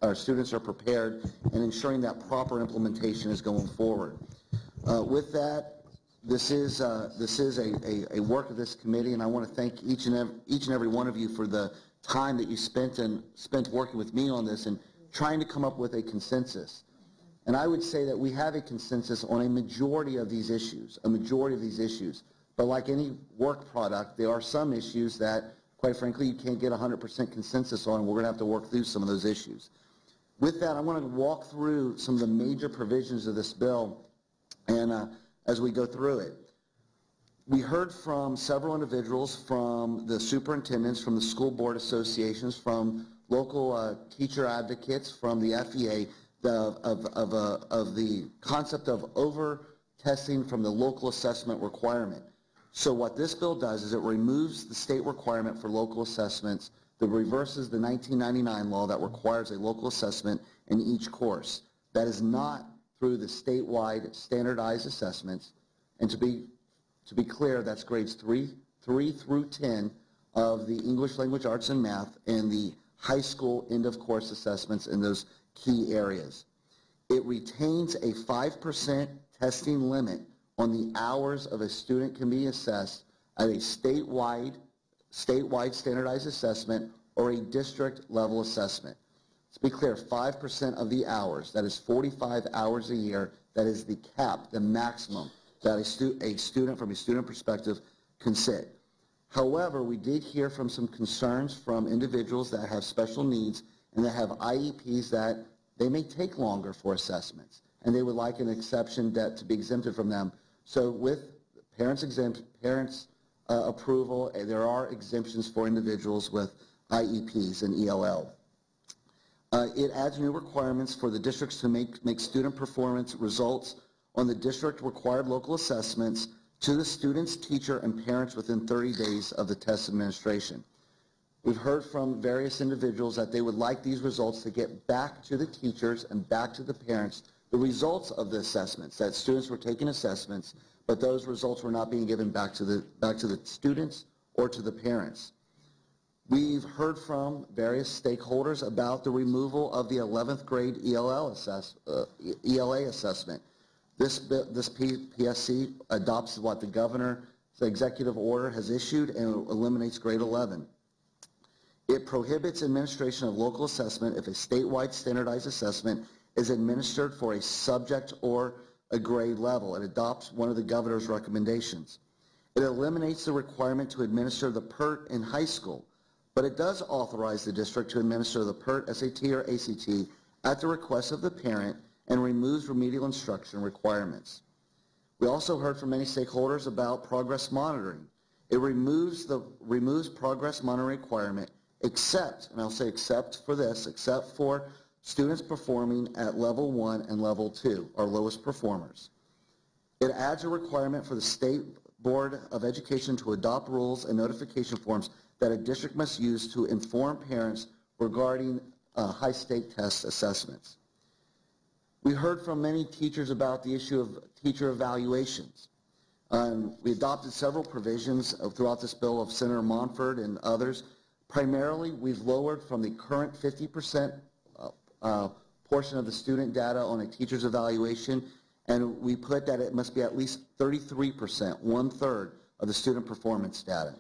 our students are prepared and ensuring that proper implementation is going forward. With that, this is a work of this committee, and I want to thank each and every one of you for the time that you spent working with me on this and trying to come up with a consensus. And I would say that we have a consensus on a majority of these issues, But like any work product, there are some issues that, quite frankly, you can't get 100% consensus on, and we're going to have to work through some of those issues. With that, I want to walk through some of the major provisions of this bill, and as we go through it. We heard from several individuals, from the superintendents, from the school board associations, from local teacher advocates, from the FEA, of the concept of over-testing from the local assessment requirement. So what this bill does is it removes the state requirement for local assessments that reverses the 1999 law that requires a local assessment in each course. That is not through the statewide standardized assessments, and to be clear, that's grades 3 through 10 of the English language arts and math and the high school end of course assessments in those key areas. It retains a 5% testing limit on the hours of a student can be assessed at a statewide standardized assessment or a district level assessment. Let's be clear, 5% of the hours, that is 45 hours a year, that is the cap, the maximum that a student from a student perspective can sit. However, we did hear from some concerns from individuals that have special needs and that have IEPs that they may take longer for assessments, and they would like an exception to be exempted from them. So with parents' approval, there are exemptions for individuals with IEPs and ELL. It adds new requirements for the districts to make student performance results on the district required local assessments to the student's teacher and parents within 30 days of the test administration. We've heard from various individuals that they would like these results to get back to the teachers and back to the parents, the results of the assessments, that students were taking assessments, but those results were not being given back to the students or to the parents. We've heard from various stakeholders about the removal of the 11th grade ELA assessment. This PSC adopts what the governor's executive order has issued and eliminates grade 11. It prohibits administration of local assessment if a statewide standardized assessment is administered for a subject or a grade level. It adopts one of the governor's recommendations. It eliminates the requirement to administer the PERT in high school, but it does authorize the district to administer the PERT, SAT, or ACT at the request of the parent and removes remedial instruction requirements. We also heard from many stakeholders about progress monitoring. It removes progress monitoring requirement except, and I'll say except for this, except for students performing at level 1 and level 2, our lowest performers. It adds a requirement for the State Board of Education to adopt rules and notification forms that a district must use to inform parents regarding high stake test assessments. We heard from many teachers about the issue of teacher evaluations. We adopted several provisions throughout this bill of Senator Monfort and others. Primarily, we've lowered from the current 50% portion of the student data on a teacher's evaluation, and we put that it must be at least 33%, 1/3 of the student performance data.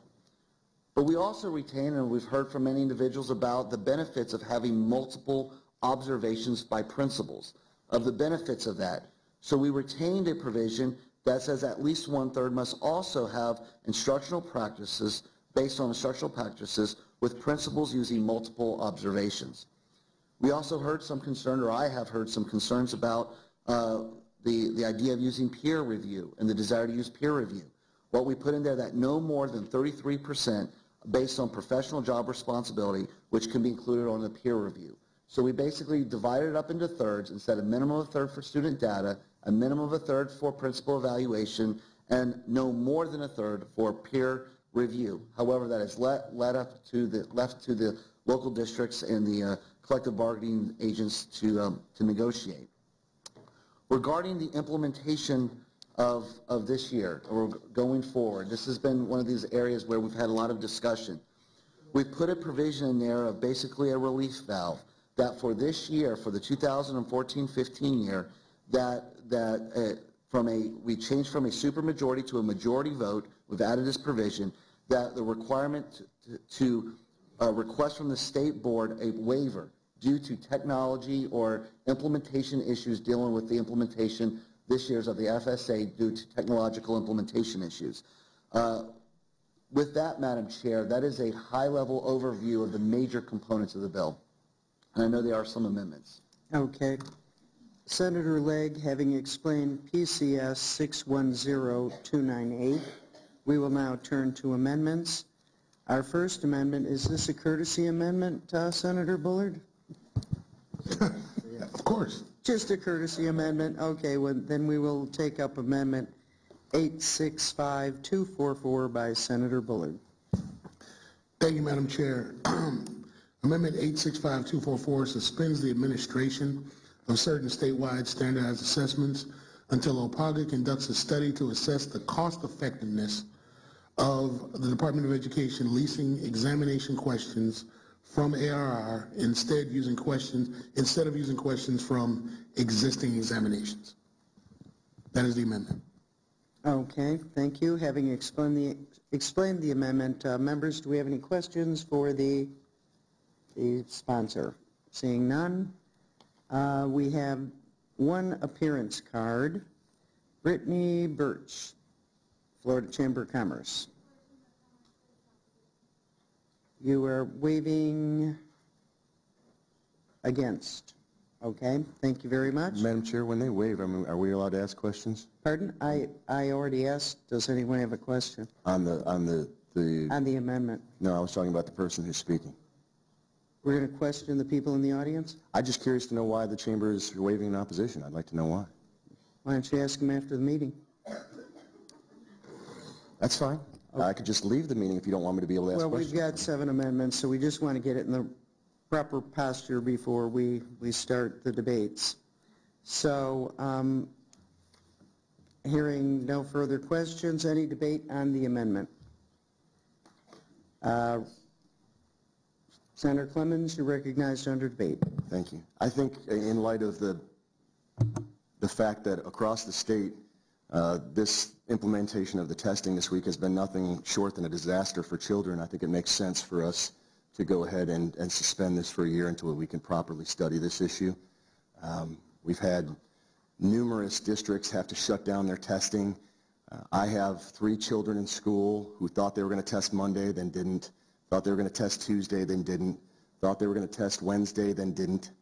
But we also retain, and we've heard from many individuals about the benefits of having multiple observations by principals, of the benefits of that. So we retained a provision that says at least 1/3 must also have instructional practices, based on instructional practices, with principals using multiple observations. We also heard some concern, or I have heard some concerns about the idea of using peer review and the desire to use peer review. What we put in there, that no more than 33% based on professional job responsibility, which can be included on the peer review. So we basically divided it up into thirds and said a minimum of a third for student data, a minimum of a third for principal evaluation, and no more than a third for peer review. However, that is left to the local districts and the collective bargaining agents to negotiate. Regarding the implementation of this year, or going forward, this has been one of these areas where we've had a lot of discussion. We've put a provision in there of basically a relief valve. that for this year, for the 2014-15 year, we changed from a supermajority to a majority vote. We've added this provision that the requirement to request from the state board a waiver due to technology or implementation issues dealing with the implementation this year's of the FSA due to technological implementation issues. With that, Madam Chair, that is a high-level overview of the major components of the bill. And I know there are some amendments. Okay. Senator Legg, having explained PCS 610298, we will now turn to amendments. Our first amendment, is this a courtesy amendment, Senator Bullard? Of course. Just a courtesy amendment? Okay, well, then we will take up Amendment 865244 by Senator Bullard. Thank you, Madam Chair. Amendment 865244 suspends the administration of certain statewide standardized assessments until OPAGA conducts a study to assess the cost effectiveness of the Department of Education leasing examination questions from ARR instead of using questions from existing examinations. That is the amendment. Okay, thank you. Having explained the amendment, members, do we have any questions for the sponsor? Seeing none, we have one appearance card. Brittany Birch, Florida Chamber of Commerce. You are waving against. Okay, thank you very much. Madam Chair, when they waive, are we allowed to ask questions? Pardon? I already asked. Does anyone have a question? On the On the amendment. No, I was talking about the person who's speaking. We're going to question the people in the audience? I'm just curious to know why the chamber is waiving in opposition. I'd like to know why. Why don't you ask them after the meeting? That's fine. Okay. I could just leave the meeting if you don't want me to be able to ask Well, questions. we've got 7 amendments, so we just want to get it in the proper posture before we start the debates. So, hearing no further questions, any debate on the amendment? Senator Clemens, you're recognized under debate. Thank you. I think in light of the fact that across the state, this implementation of the testing this week has been nothing short than a disaster for children, I think it makes sense for us to go ahead and suspend this for a year until we can properly study this issue. We've had numerous districts have to shut down their testing. I have 3 children in school who thought they were going to test Monday, then didn't, thought they were going to test Tuesday, then didn't, thought they were going to test Wednesday, then didn't.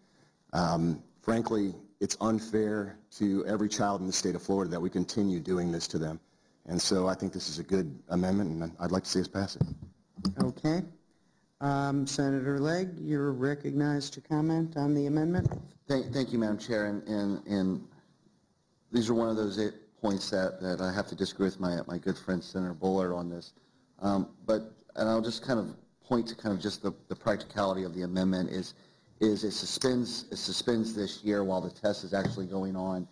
Frankly, it's unfair to every child in the state of Florida that we continue doing this to them. And so I think this is a good amendment, and I'd like to see us pass it. Okay. Senator Legg, you're recognized to comment on the amendment. Thank you, Madam Chair, and these are one of those points that I have to disagree with my good friend Senator Bullard on this. And I'll just kind of point to kind of just the practicality of the amendment is it suspends this year while the test is actually going on.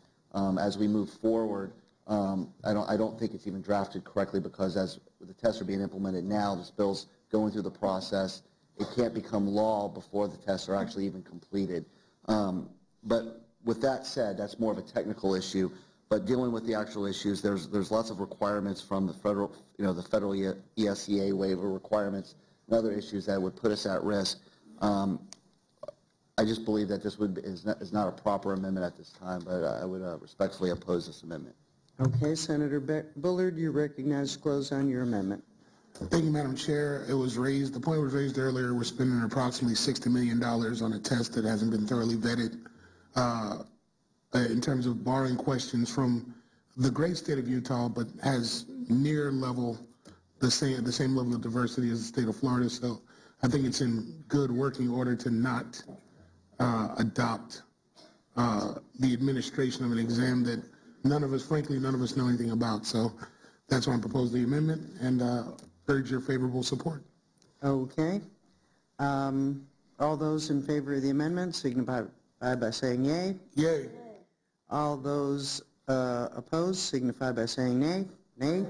As we move forward, I don't think it's even drafted correctly, because as the tests are being implemented now, this bill's going through the process. It can't become law before the tests are actually even completed. But with that said, that's more of a technical issue. But dealing with the actual issues, there's lots of requirements from the federal, the federal ESEA waiver requirements and other issues that would put us at risk. I just believe that this is not a proper amendment at this time, but I would respectfully oppose this amendment. Okay, Senator Bullard, you recognized to close on your amendment. Thank you, Madam Chair. It was raised, the point was raised earlier, we're spending approximately $60 million on a test that hasn't been thoroughly vetted in terms of borrowing questions from the great state of Utah, but has near level, the same level of diversity as the state of Florida. So I think it's in good working order to not adopt the administration of an exam that frankly, none of us know anything about. So that's why I propose the amendment and urge your favorable support. Okay. All those in favor of the amendment signify by saying yea. Yay. All those opposed signify by saying nay. Nay.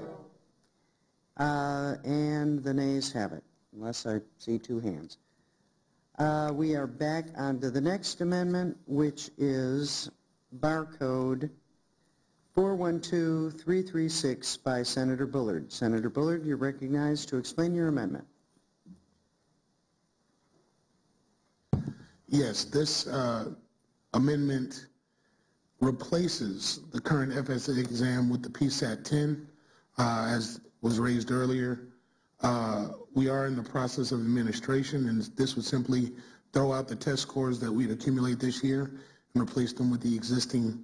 And the nays have it, unless I see 2 hands. We are back on to the next amendment, which is barcode 412336 by Senator Bullard. Senator Bullard, you're recognized to explain your amendment. Yes, this amendment replaces the current FSA exam with the PSAT 10, as was raised earlier. We are in the process of administration, and this would simply throw out the test scores that we'd accumulate this year and replace them with the existing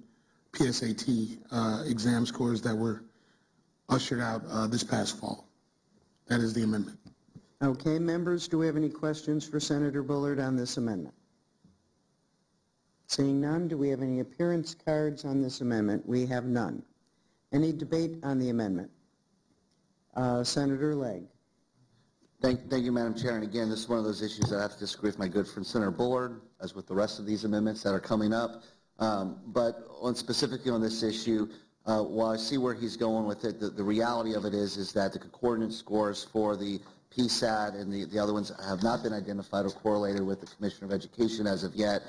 PSAT exam scores that were ushered out this past fall. That is the amendment. Okay, members, do we have any questions for Senator Bullard on this amendment? Seeing none, do we have any appearance cards on this amendment? We have none. Any debate on the amendment? Senator Legg. Thank you, Madam Chair. And again, this is one of those issues that I have to disagree with my good friend Senator Bullard, as with the rest of these amendments that are coming up. But specifically on this issue, while I see where he's going with it, the reality of it is that the concordance scores for the PSAT and the other ones have not been identified or correlated with the Commissioner of Education as of yet.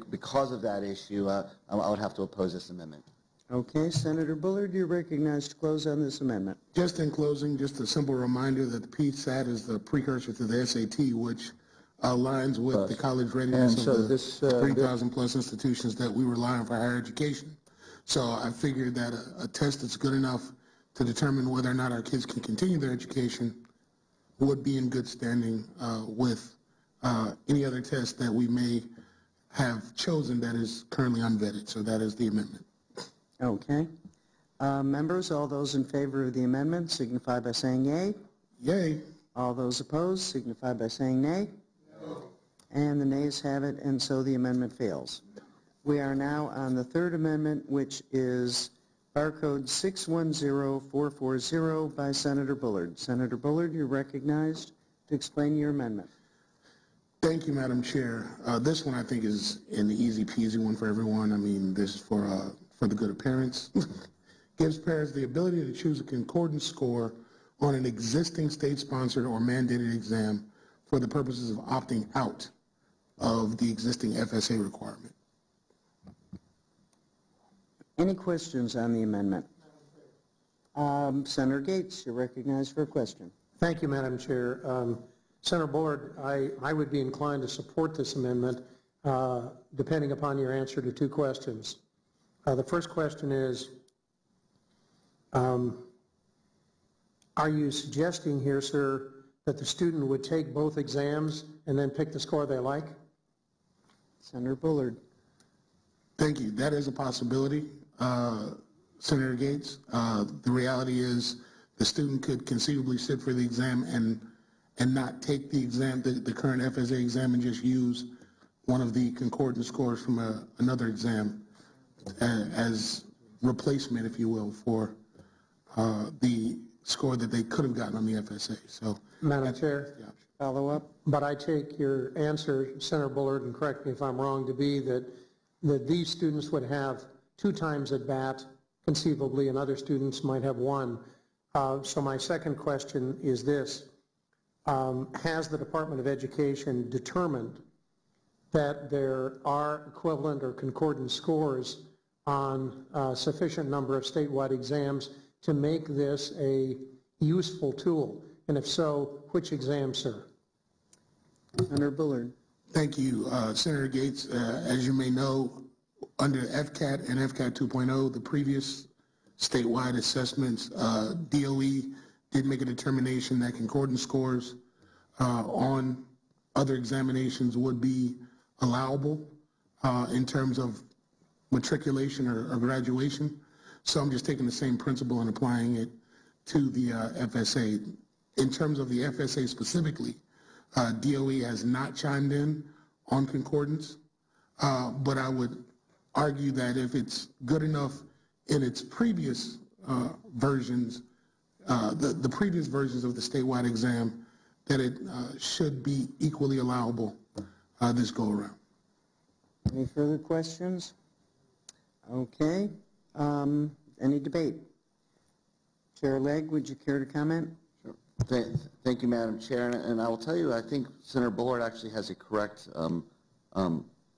Because of that issue, I would have to oppose this amendment. Okay, Senator Bullard, you're recognized to close on this amendment. Just in closing, just a simple reminder that the PSAT is the precursor to the SAT, which aligns with the college readiness of the 3,000 plus institutions that we rely on for higher education. So I figured that a test that's good enough to determine whether or not our kids can continue their education would be in good standing with any other test that we may have chosen that is currently unvetted. So that is the amendment. Okay. Members, all those in favor of the amendment signify by saying yea. Yay. All those opposed signify by saying nay. No. And the nays have it, and so the amendment fails. We are now on the third amendment, which is barcode 610440 by Senator Bullard. Senator Bullard, you're recognized to explain your amendment. Thank you, Madam Chair. This one I think is an easy peasy one for everyone. I mean, this is for the good of parents. Gives parents the ability to choose a concordance score on an existing state-sponsored or mandated exam for the purposes of opting out of the existing FSA requirement. Any questions on the amendment? Senator Gates, you're recognized for a question. Thank you, Madam Chair. Senator Bullard, I would be inclined to support this amendment depending upon your answer to two questions. The first question is, are you suggesting here, sir, that the student would take both exams and then pick the score they like? Senator Bullard. Thank you. That is a possibility, Senator Gates. The reality is the student could conceivably sit for the exam and not take the exam, the current FSA exam, and just use one of the concordance scores from another exam as replacement, if you will, for the score that they could have gotten on the FSA. So, Madam Chair, follow up. but I take your answer, Senator Bullard, and correct me if I'm wrong, to be that these students would have 2 times at bat, conceivably, and other students might have 1. So my second question is this. Has the Department of Education determined that there are equivalent or concordant scores on a sufficient number of statewide exams to make this a useful tool? And if so, which exams, sir? Senator Bullard. thank you, Senator Gates. As you may know, under FCAT and FCAT 2.0, the previous statewide assessments, DOE did make a determination that concordance scores on other examinations would be allowable in terms of matriculation or graduation. So I'm just taking the same principle and applying it to the FSA. In terms of the FSA specifically, DOE has not chimed in on concordance, but I would argue that if it's good enough in its previous versions, the previous versions of the statewide exam, that it should be equally allowable this go around. Any further questions? Okay. Any debate? Chair Legg, would you care to comment? Sure. Thank you, Madam Chair, and I will tell you, I think Senator Bullard actually has a correct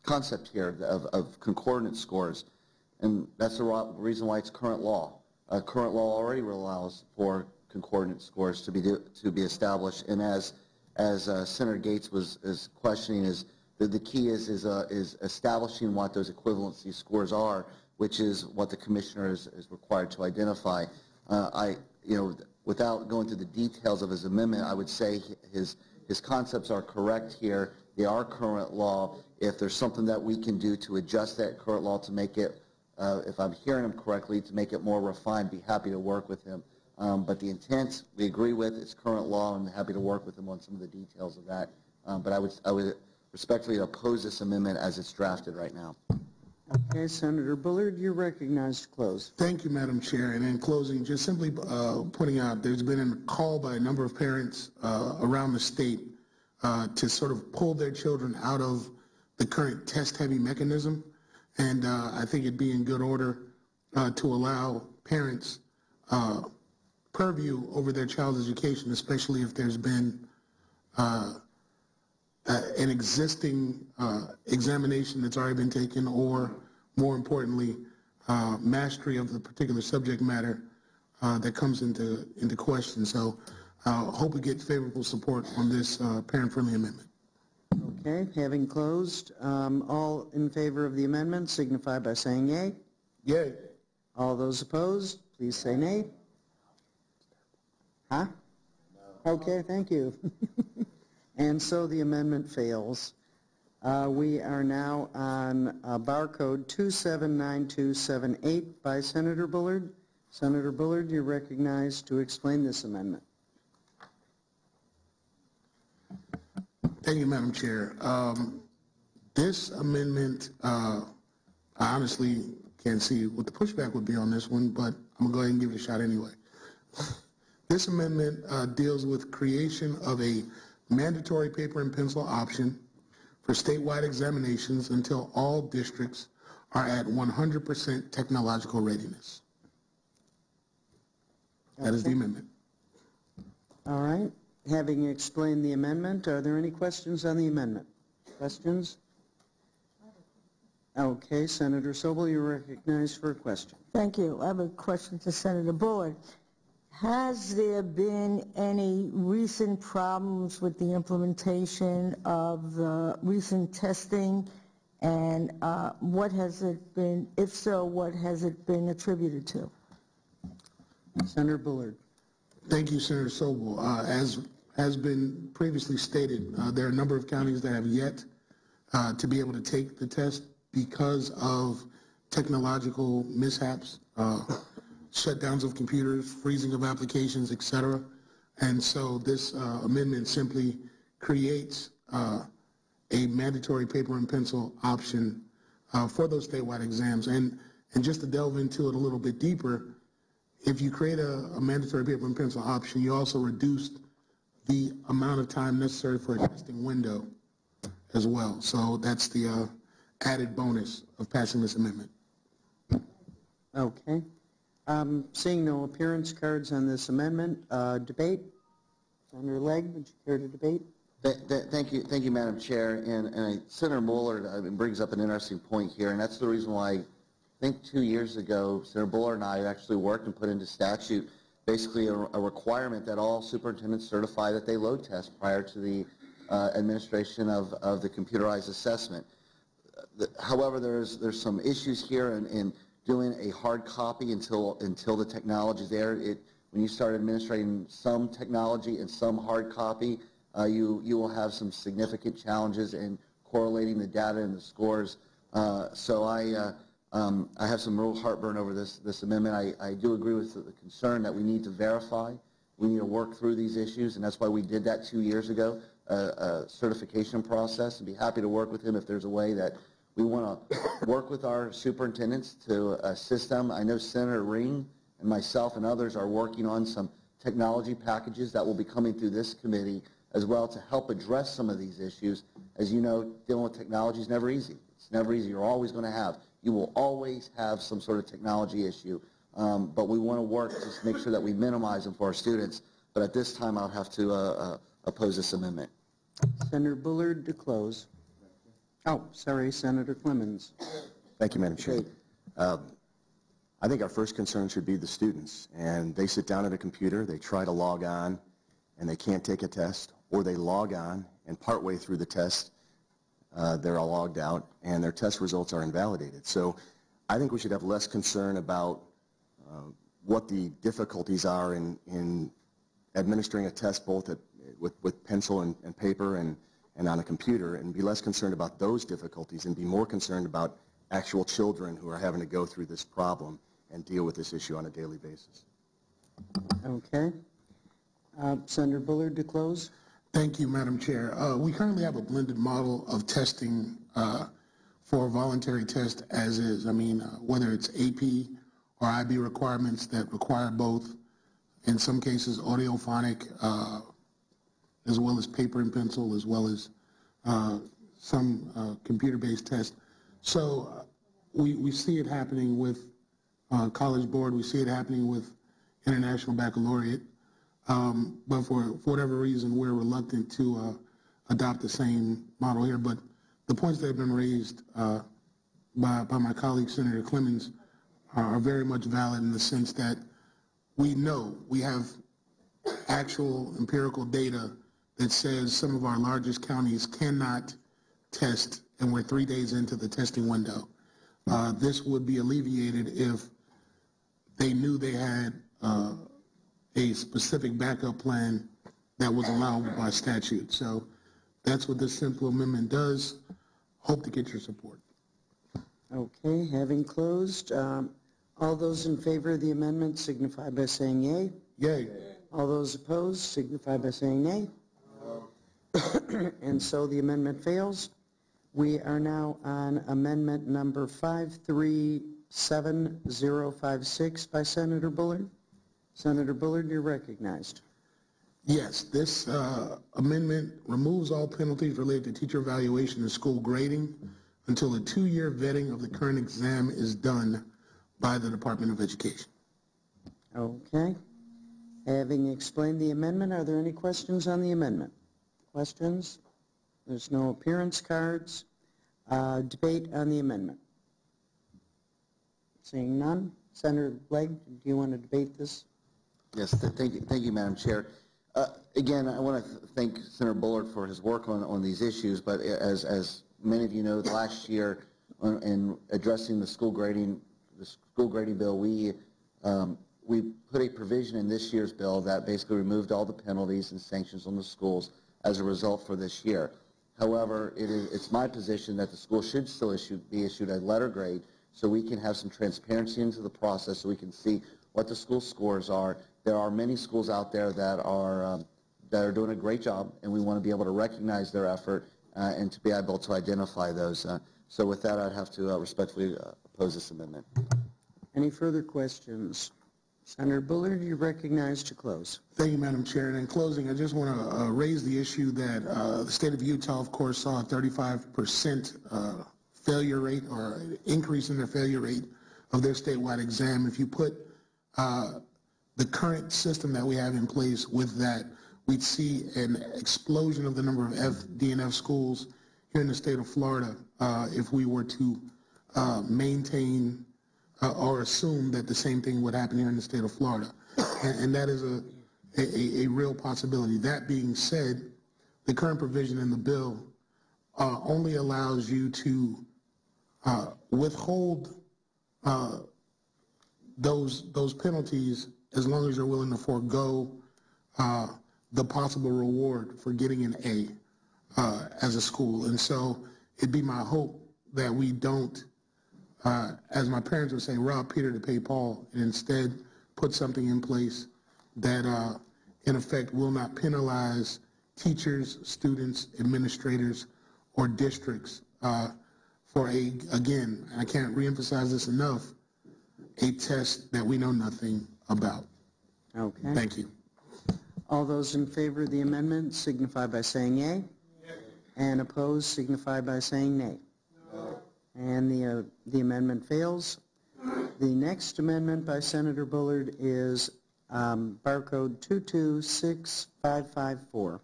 concept here of concordance scores, and that's the reason why it's current law. Current law already allows for concordance scores to be established, and as Senator Gates is questioning, is the key is establishing what those equivalency scores are, which is what the commissioner is required to identify. Without going through the details of his amendment, I would say his concepts are correct here. They are current law. If there's something that we can do to adjust that current law to make it, if I'm hearing him correctly, to make it more refined, be happy to work with him. But the intent we agree with, it's current law, and happy to work with him on some of the details of that. But I would respectfully oppose this amendment as it's drafted right now. Okay, Senator Bullard, you're recognized to close. Thank you, Madam Chair. And in closing, just simply pointing out, there's been a call by a number of parents around the state to sort of pull their children out of the current test-heavy mechanism. And I think it'd be in good order to allow parents purview over their child's education, especially if there's been an existing examination that's already been taken, or more importantly, mastery of the particular subject matter that comes into question. So hope we get favorable support on this parent-friendly amendment. Okay, having closed, all in favor of the amendment signify by saying yea. Yay. All those opposed, please say nay. Huh? Okay, thank you. And so the amendment fails. We are now on barcode 279278 by Senator Bullard. Senator Bullard, you're recognized to explain this amendment. Thank you, Madam Chair. This amendment, I honestly can't see what the pushback would be on this one, but I'm going to go ahead and give it a shot anyway. This amendment deals with creation of a mandatory paper and pencil option for statewide examinations until all districts are at 100% technological readiness. That is the amendment. All right. Having explained the amendment, are there any questions on the amendment? Questions? Okay, Senator Sobel, you're recognized for a question. Thank you. I have a question to Senator Bullard. Has there been any recent problems with the implementation of the recent testing, and what has it been, if so, what has it been attributed to? Senator Bullard. Thank you, Senator Sobel. As has been previously stated, there are a number of counties that have yet to be able to take the test because of technological mishaps, shutdowns of computers, freezing of applications, et cetera. And so this amendment simply creates a mandatory paper and pencil option for those statewide exams. And just to delve into it a little bit deeper, if you create a mandatory paper and pencil option, you also reduced the amount of time necessary for a testing window as well. So that's the added bonus of passing this amendment. Okay. Seeing no appearance cards on this amendment, debate. Senator Legg, would you care to debate? Thank you, Madam Chair. And Senator Bullard brings up an interesting point here, and that's the reason why I think 2 years ago, Senator Bullard and I actually worked and put into statute basically a requirement that all superintendents certify that they load test prior to the administration of the computerized assessment. However, there's some issues here in doing a hard copy until the technology is there. When you start administrating some technology and some hard copy, you will have some significant challenges in correlating the data and the scores. So I have some real heartburn over this amendment. I do agree with the concern that we need to verify. We need to work through these issues, and that's why we did that 2 years ago, a certification process, and be happy to work with him if there's a way that we want to work with our superintendents to assist them. I know Senator Ring and myself and others are working on some technology packages that will be coming through this committee as well to help address some of these issues. As you know, dealing with technology is never easy. It's never easy. You will always have some sort of technology issue, but we want to work to make sure that we minimize them for our students. but at this time, I'll have to oppose this amendment. Senator Bullard to close. Oh, sorry, Senator Clemens. Thank you, Madam Chair. Great. I think our first concern should be the students. And they sit down at a computer, they try to log on, and they can't take a test, or they log on, and partway through the test, they're all logged out, and their test results are invalidated. So I think we should have less concern about what the difficulties are in administering a test both with pencil and paper and on a computer, and be less concerned about those difficulties and be more concerned about actual children who are having to go through this problem and deal with this issue on a daily basis. Okay. Senator Bullard to close. Thank you, Madam Chair. We currently have a blended model of testing for voluntary test as is. I mean, whether it's AP or IB requirements that require both, in some cases audiophonic, as well as paper and pencil, as well as some computer-based tests. So we see it happening with College Board, we see it happening with International Baccalaureate, but for whatever reason, we're reluctant to adopt the same model here. But the points that have been raised by my colleague, Senator Clemens, are very much valid in the sense that we know we have actual empirical data that says some of our largest counties cannot test, and we're 3 days into the testing window. This would be alleviated if they knew they had a specific backup plan that was allowable by statute. So that's what this simple amendment does. Hope to get your support. Okay, having closed, all those in favor of the amendment signify by saying yea. Yay. All those opposed signify by saying nay. And so the amendment fails. We are now on amendment number 537056 by Senator Bullard. Senator Bullard, you're recognized. Yes, this amendment removes all penalties related to teacher evaluation and school grading until a 2-year vetting of the current exam is done by the Department of Education. Okay. Having explained the amendment, are there any questions on the amendment? Questions? There's no appearance cards. Debate on the amendment. Seeing none. Senator Blake, do you want to debate this? Yes, thank you, Madam Chair. Again, I want to thank Senator Bullard for his work on these issues, but as many of you know, last year in addressing the school grading bill, we put a provision in this year's bill that basically removed all the penalties and sanctions on the schools as a result for this year. However, it's my position that the school should still be issued a letter grade so we can have some transparency into the process, so we can see what the school scores are. There are many schools out there that are doing a great job, and we want to be able to recognize their effort and to be able to identify those. So with that, I'd have to respectfully oppose this amendment. Any further questions? Senator Bullard, you're recognized to close. Thank you, Madam Chair. And in closing, I just want to raise the issue that the state of Utah, of course, saw a 35% failure rate or increase in their failure rate of their statewide exam. If you put the current system that we have in place with that, we'd see an explosion of the number of DNF schools here in the state of Florida if we were to maintain or assume that the same thing would happen here in the state of Florida. And that is a real possibility. That being said, the current provision in the bill only allows you to withhold those penalties as long as you're willing to forego the possible reward for getting an A as a school. And so it'd be my hope that we don't, as my parents would say, rob Peter to pay Paul, and instead put something in place that in effect will not penalize teachers, students, administrators, or districts for again, I can't reemphasize this enough, a test that we know nothing about. Okay. Thank you. All those in favor of the amendment signify by saying yea. And opposed signify by saying nay. And the amendment fails. The next amendment by Senator Bullard is barcode 226554.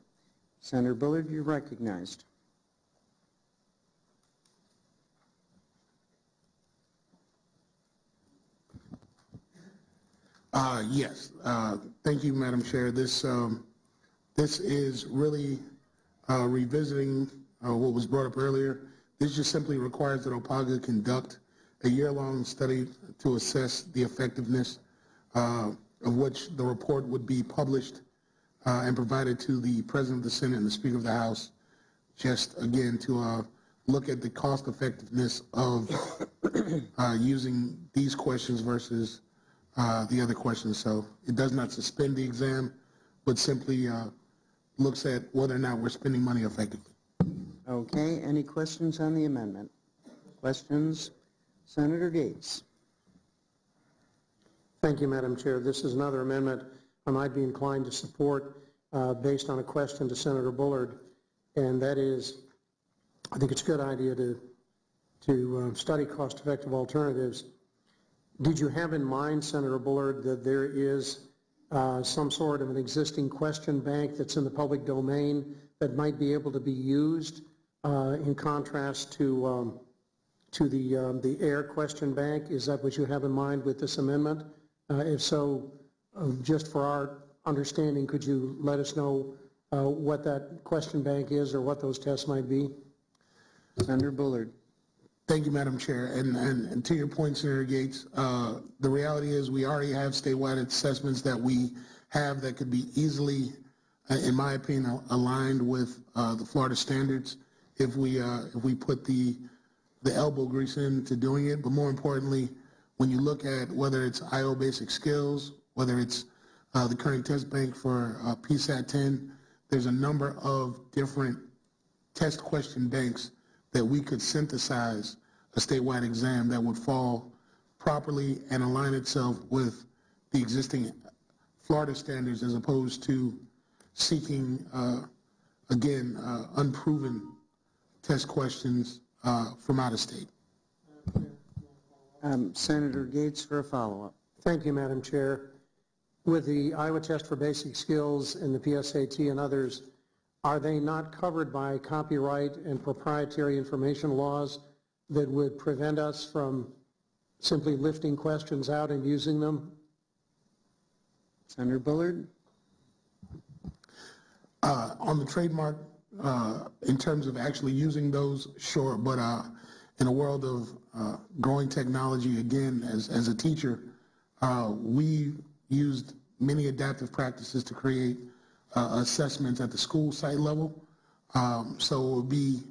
Senator Bullard, you're recognized. Yes. Thank you, Madam Chair. This is really revisiting what was brought up earlier. This just simply requires that OPAGA conduct a year-long study to assess the effectiveness of which the report would be published and provided to the President of the Senate and the Speaker of the House, just again to look at the cost effectiveness of using these questions versus the other questions. So it does not suspend the exam, but simply looks at whether or not we're spending money effectively. Okay, any questions on the amendment? Questions? Senator Gates. Thank you, Madam Chair. This is another amendment I might be inclined to support based on a question to Senator Bullard, and that is, I think it's a good idea to study cost-effective alternatives. Did you have in mind, Senator Bullard, that there is some sort of an existing question bank that's in the public domain that might be able to be used in contrast to the air question bank? Is that what you have in mind with this amendment? If so, just for our understanding, could you let us know what that question bank is or what those tests might be? Senator Bullard. Thank you, Madam Chair. And to your point, Senator Gates, the reality is we already have statewide assessments that we have that could be easily, in my opinion, aligned with the Florida standards if we put the elbow grease into doing it. But more importantly, when you look at whether it's IO basic skills, whether it's the current test bank for PSAT 10, there's a number of different test question banks that we could synthesize a statewide exam that would fall properly and align itself with the existing Florida standards, as opposed to seeking, again, unproven test questions from out of state. Senator Gates for a follow-up. Thank you, Madam Chair. With the Iowa Test for Basic Skills and the PSAT and others, are they not covered by copyright and proprietary information laws that would prevent us from simply lifting questions out and using them? Senator Bullard. On the trademark, in terms of actually using those, sure, but in a world of growing technology, again, as a teacher, we used many adaptive practices to create assessments at the school site level. So it would be,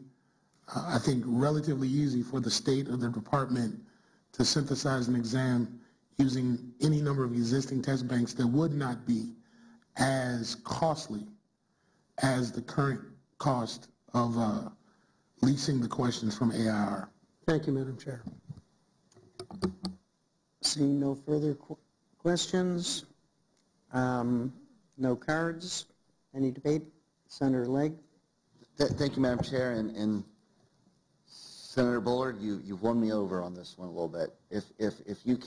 I think, relatively easy for the state or the department to synthesize an exam using any number of existing test banks that would not be as costly as the current cost of leasing the questions from AIR. Thank you, Madam Chair. Seeing no further questions, no cards, any debate? Senator Legg. Thank you, Madam Chair, and Senator Bullard, you've won me over on this one a little bit. If you'd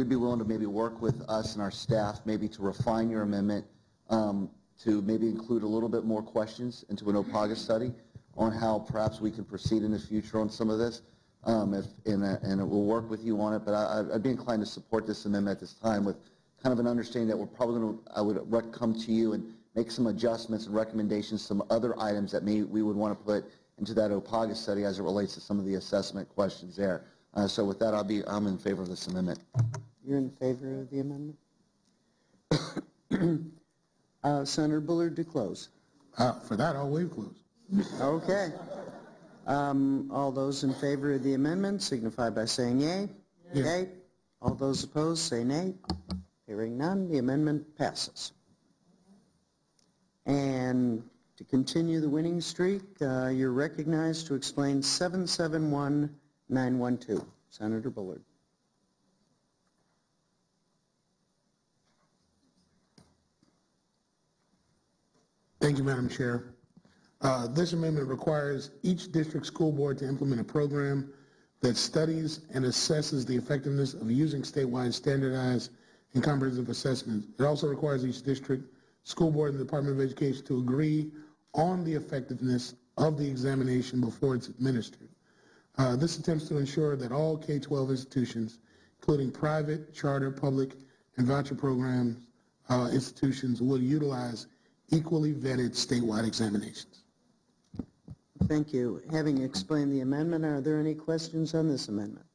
be willing to maybe work with us and our staff, maybe to refine your amendment, to maybe include a little bit more questions into an OPAGA study on how perhaps we can proceed in the future on some of this, and we'll work with you on it. But I'd be inclined to support this amendment at this time with kind of an understanding that we're probably going to, I would come to you and make some adjustments and recommendations, some other items that we would want to put into that OPAGA study as it relates to some of the assessment questions there. So with that, I'm in favor of this amendment. You're in favor of the amendment? Senator Bullard to close. For that, I'll waive close. Okay. All those in favor of the amendment signify by saying yea. Yea. All those opposed say nay. Hearing none, the amendment passes. And to continue the winning streak, you're recognized to explain 771912. Senator Bullard. Thank you, Madam Chair. This amendment requires each district school board to implement a program that studies and assesses the effectiveness of using statewide standardized and comprehensive assessments. It also requires each district, school board, and the Department of Education to agree on the effectiveness of the examination before it's administered. This attempts to ensure that all K-12 institutions, including private, charter, public, and voucher programs institutions, will utilize equally vetted statewide examinations. Thank you. Having explained the amendment, are there any questions on this amendment?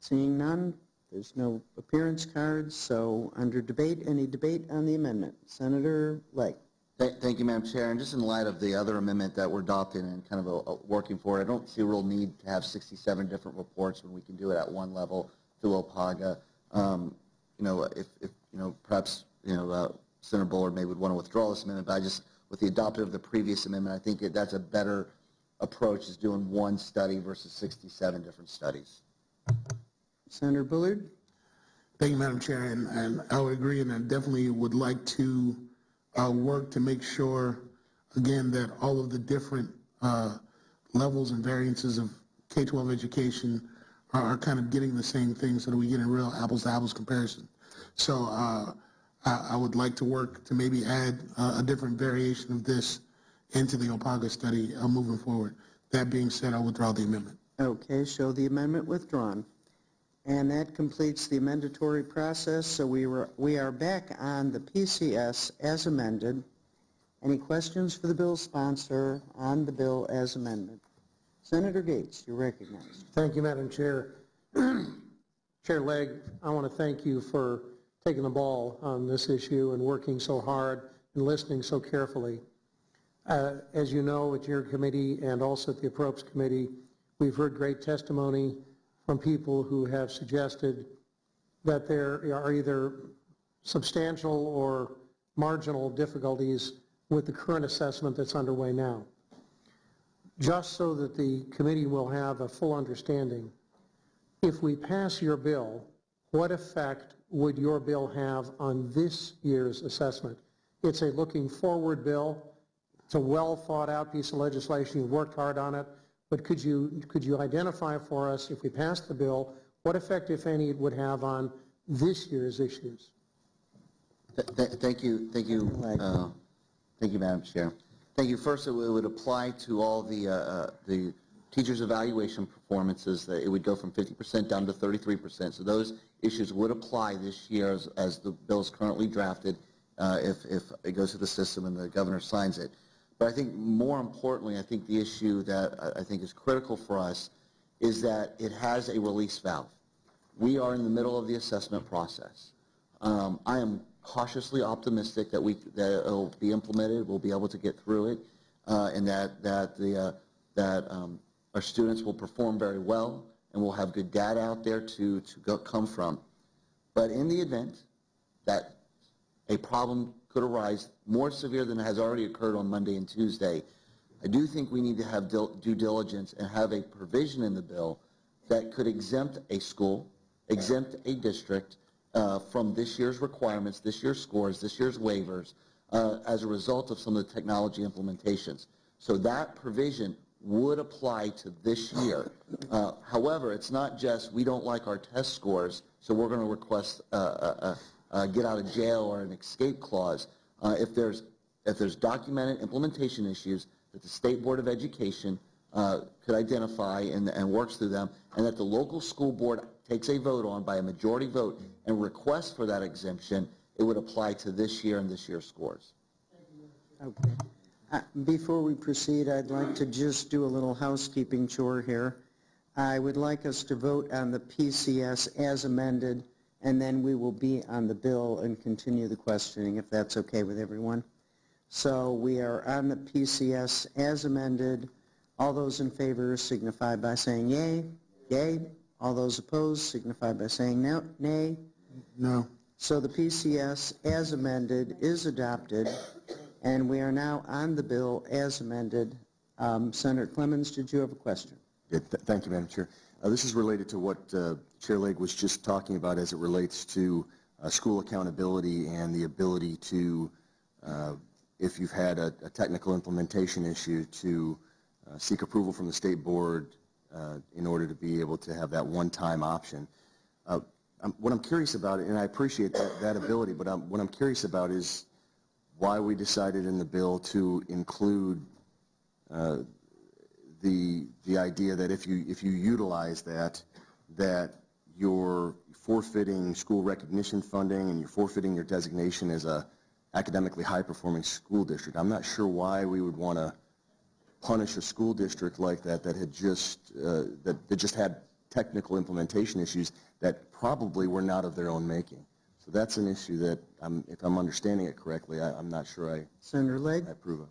Seeing none, there's no appearance cards, so under debate, any debate on the amendment? Senator Legg. Thank you, Madam Chair. And just in light of the other amendment that we're adopting and kind of working for, I don't see a real need to have 67 different reports when we can do it at one level through OPAGA. Perhaps Senator Bullard may would want to withdraw this amendment, but I just, with the adoption of the previous amendment, I think that's a better approach, is doing one study versus 67 different studies. Senator Bullard. Thank you, Madam Chair, and I would agree, and I definitely would like to work to make sure, again, that all of the different levels and variances of K-12 education are kind of getting the same thing so that we get a real apples-to-apples comparison. So I would like to work to maybe add a different variation of this into the OPAGA study moving forward. That being said, I withdraw the amendment. Okay, show the amendment withdrawn. And that completes the amendatory process, so we are back on the PCS as amended. Any questions for the bill sponsor on the bill as amended? Senator Gates, you're recognized. Thank you, Madam Chair. Chair Legg, I want to thank you for taking the ball on this issue and working so hard and listening so carefully. As you know, at your committee and also at the Appropriates Committee, we've heard great testimony from people who have suggested that there are either substantial or marginal difficulties with the current assessment that's underway now. Just so that the committee will have a full understanding, if we pass your bill, what effect would your bill have on this year's assessment? It's a looking forward bill. It's a well thought out piece of legislation. You've worked hard on it. But could you identify for us, if we pass the bill, what effect, if any, it would have on this year's issues? Thank you, Madam Chair. Thank you. First, it would apply to all the teachers' evaluation performances. That it would go from 50% down to 33%. So those issues would apply this year as the bill is currently drafted, if it goes through the system and the governor signs it. But I think more importantly, I think the issue that I think is critical for us is that it has a release valve. We are in the middle of the assessment process. I am cautiously optimistic that it will be implemented, we'll be able to get through it, and that our students will perform very well, and we'll have good data out there to come from. But in the event that a problem could arise more severe than has already occurred on Monday and Tuesday, I do think we need to have due diligence and have a provision in the bill that could exempt a school, exempt a district from this year's requirements, this year's scores, this year's waivers, as a result of some of the technology implementations. So that provision would apply to this year. However, it's not just we don't like our test scores, so we're going to request get out of jail or an escape clause. If there's documented implementation issues that the State Board of Education could identify and works through them, and that the local school board takes a vote on by a majority vote and requests for that exemption, it would apply to this year and this year's scores. Okay. Before we proceed, I'd like to just do a little housekeeping chore here. I would like us to vote on the PCS as amended, and then we will be on the bill and continue the questioning, if that's okay with everyone. So we are on the PCS as amended. All those in favor signify by saying yay. Yay. All those opposed signify by saying no, nay. No. So the PCS as amended is adopted, and we are now on the bill as amended. Senator Clemens, did you have a question? Yeah, thank you, Madam Chair. This is related to what Chair Legg was just talking about as it relates to school accountability and the ability to, if you've had a technical implementation issue, to seek approval from the State Board in order to be able to have that one-time option. what I'm curious about, and I appreciate that ability, but what I'm curious about is why we decided in the bill to include the idea that if you utilize that you're forfeiting school recognition funding and you're forfeiting your designation as a academically high-performing school district. I'm not sure why we would want to punish a school district like that had just that just had technical implementation issues that probably were not of their own making. So that's an issue that, if I'm understanding it correctly, I'm not sure Senator Legg? I approve of.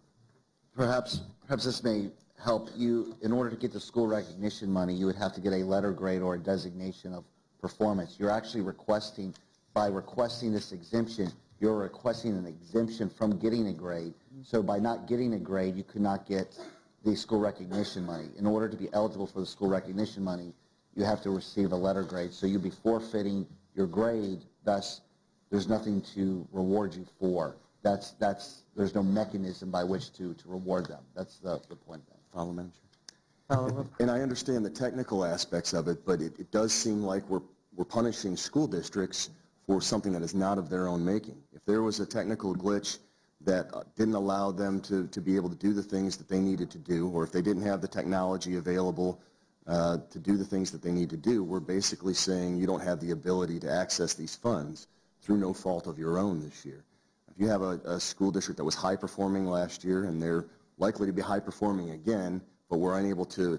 Perhaps this may help you. In order to get the school recognition money, you would have to get a letter grade or a designation of performance. You're actually requesting, by requesting this exemption, you're requesting an exemption from getting a grade. So by not getting a grade, you could not get the school recognition money. In order to be eligible for the school recognition money, you have to receive a letter grade. So you'll be forfeiting your grade, thus there's nothing to reward you for. There's no mechanism by which to reward them. That's the point of that. Follow, Madam Chair? Follow-up. And I understand the technical aspects of it, but it does seem like we're punishing school districts for something that is not of their own making. If there was a technical glitch that didn't allow them to be able to do the things that they needed to do, or if they didn't have the technology available to do the things that they need to do, we're basically saying you don't have the ability to access these funds through no fault of your own this year. If you have a school district that was high performing last year and they're likely to be high performing again, but were unable to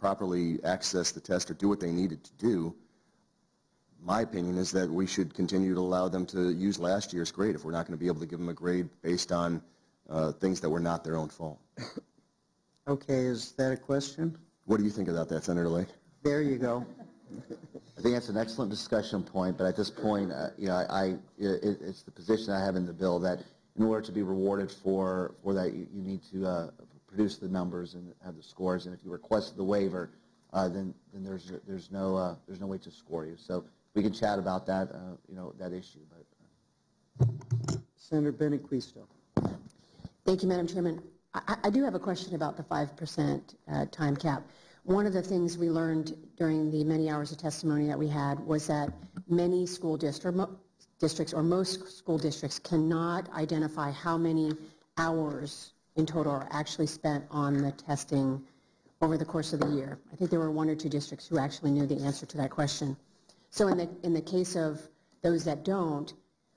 properly access the test or do what they needed to do, my opinion is that we should continue to allow them to use last year's grade if we're not going to be able to give them a grade based on things that were not their own fault. Okay, is that a question? What do you think about that, Senator Lake? There you go. I think that's an excellent discussion point, but at this point, it's the position I have in the bill that in order to be rewarded for that, you need to produce the numbers and have the scores. And if you request the waiver, then there's no way to score you. So we can chat about that that issue. But Senator Benequisto. Thank you, Madam Chairman. I do have a question about the 5% time cap. One of the things we learned during the many hours of testimony that we had was that many school districts or most school districts cannot identify how many hours in total are actually spent on the testing over the course of the year. I think there were 1 or 2 districts who actually knew the answer to that question. So in the case of those that don't,